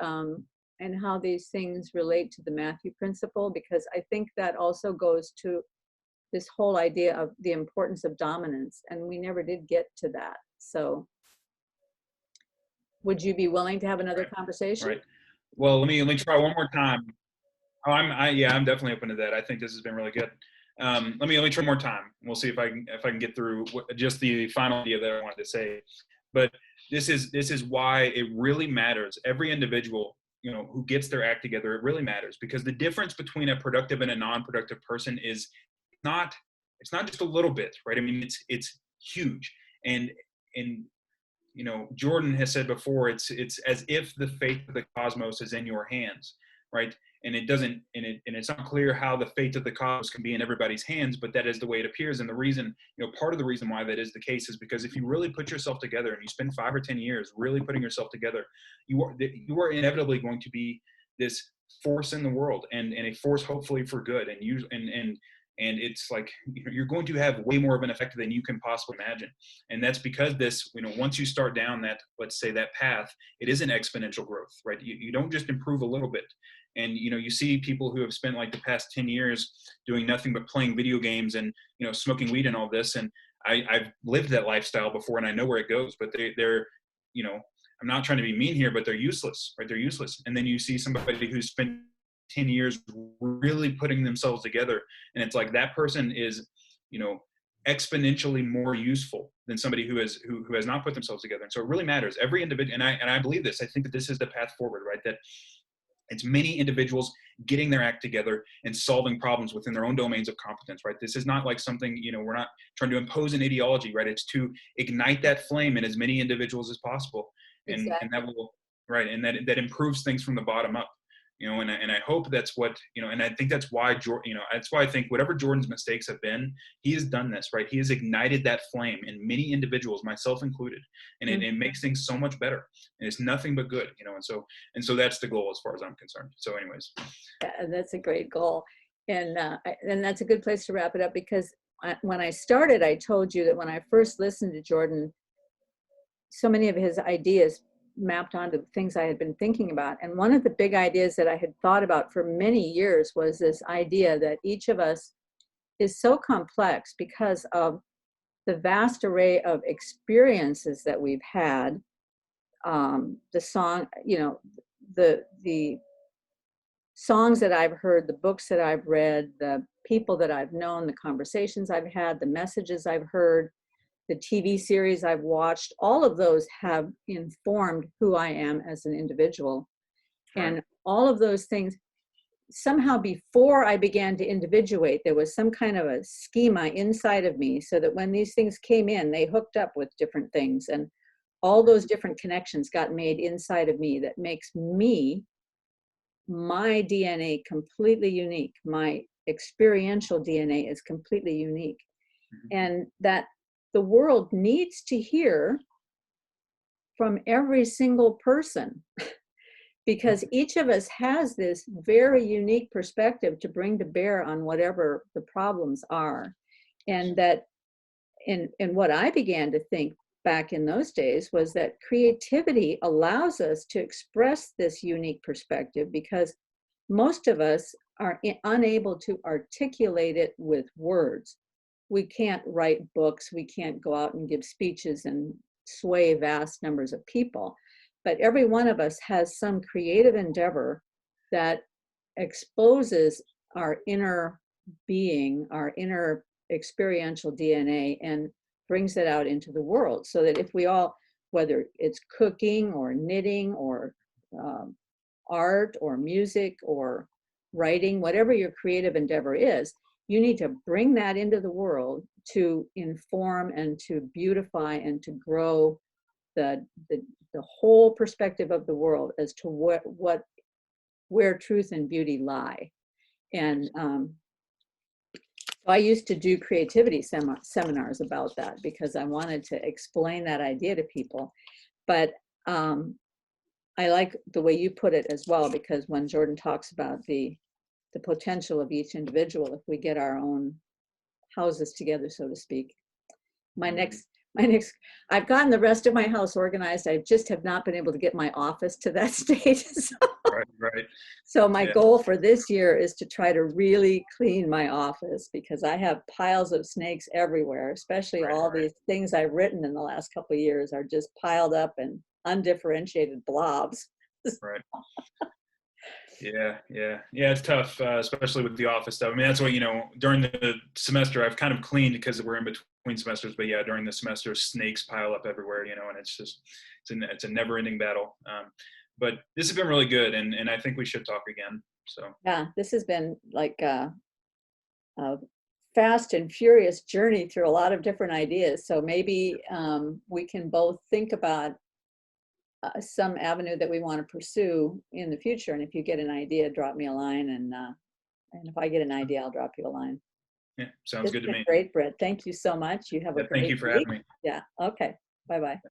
how these things relate to the Matthew principle, because I think that also goes to this whole idea of the importance of dominance, and we never did get to that. So would you be willing to have another conversation? Right. Well, let me try one more time. Oh, I'm definitely open to that. I think this has been really good. Let me try one more time. We'll see if I can get through just the final idea that I wanted to say. But this is why it really matters. Every individual, you know, who gets their act together, it really matters, because the difference between a productive and a non-productive person is it's not just a little bit, right? I mean, it's huge. And you know, Jordan has said before, it's as if the fate of the cosmos is in your hands, right? And it's not clear how the fate of the cosmos can be in everybody's hands, but that is the way it appears. And the reason, you know, part of the reason why that is the case is because if you really put yourself together and you spend 5 or 10 years really putting yourself together, you are inevitably going to be this force in the world, and a force hopefully for good. And it's like, you're going to have way more of an effect than you can possibly imagine. And that's because this, you know, once you start down that, let's say, that path, it is an exponential growth, right? You don't just improve a little bit. And, you know, you see people who have spent like the past 10 years doing nothing but playing video games and, you know, smoking weed and all this. And I've lived that lifestyle before, and I know where it goes, but they're, you know, I'm not trying to be mean here, but they're useless, right? They're useless. And then you see somebody who's spent 10 years really putting themselves together, and it's like that person is, you know, exponentially more useful than somebody who has not put themselves together. And so it really matters. Every individual, and I believe this, I think that this is the path forward, right? That it's many individuals getting their act together and solving problems within their own domains of competence, right? This is not like something, you know, we're not trying to impose an ideology, right? It's to ignite that flame in as many individuals as possible. And, exactly. And that will, right, and that improves things from the bottom up. You know, and I hope that's what, you know, and I think that's why, you know, that's why I think whatever Jordan's mistakes have been, he has done this, right? He has ignited that flame in many individuals, myself included, and it makes things so much better. And it's nothing but good, you know, and so that's the goal as far as I'm concerned. So anyways. Yeah, that's a great goal. And that's a good place to wrap it up, because when I started, I told you that when I first listened to Jordan, so many of his ideas mapped onto things I had been thinking about. And one of the big ideas that I had thought about for many years was this idea that each of us is so complex because of the vast array of experiences that we've had, the song, the songs that I've heard, the books that I've read, the people that I've known, the conversations I've had, the messages I've heard, the TV series I've watched, all of those have informed who I am as an individual. Right. And all of those things, somehow before I began to individuate, there was some kind of a schema inside of me so that when these things came in, they hooked up with different things. And all those different connections got made inside of me that makes me, my DNA, completely unique. My experiential DNA is completely unique. And that the world needs to hear from every single person because each of us has this very unique perspective to bring to bear on whatever the problems are. And that in what I began to think back in those days was that creativity allows us to express this unique perspective because most of us are unable to articulate it with words. We can't write books, we can't go out and give speeches and sway vast numbers of people. But every one of us has some creative endeavor that exposes our inner being, our inner experiential DNA, and brings it out into the world. So that if we all, whether it's cooking or knitting or art or music or writing, whatever your creative endeavor is, you need to bring that into the world to inform and to beautify and to grow the whole perspective of the world as to where truth and beauty lie. And I used to do creativity seminars about that because I wanted to explain that idea to people. But I like the way you put it as well, because when Jordan talks about the potential of each individual, if we get our own houses together, so to speak. My next, I've gotten the rest of my house organized. I just have not been able to get my office to that state. Right. So my goal for this year is to try to really clean my office because I have piles of snakes everywhere, especially all these things I've written in the last couple of years are just piled up in undifferentiated blobs. Right. Yeah, it's tough, especially with the office stuff. I mean, that's what, during the semester, I've kind of cleaned because we're in between semesters, but yeah, during the semester, snakes pile up everywhere, and it's just, it's a never ending battle. But this has been really good. And I think we should talk again. So yeah, this has been like a fast and furious journey through a lot of different ideas. So maybe we can both think about some avenue that we want to pursue in the future. And if you get an idea, drop me a line. And if I get an idea, I'll drop you a line. Yeah, sounds good to me. Great, Britt. Thank you so much. You have a great Thank you for having me. Yeah. Okay. Bye-bye.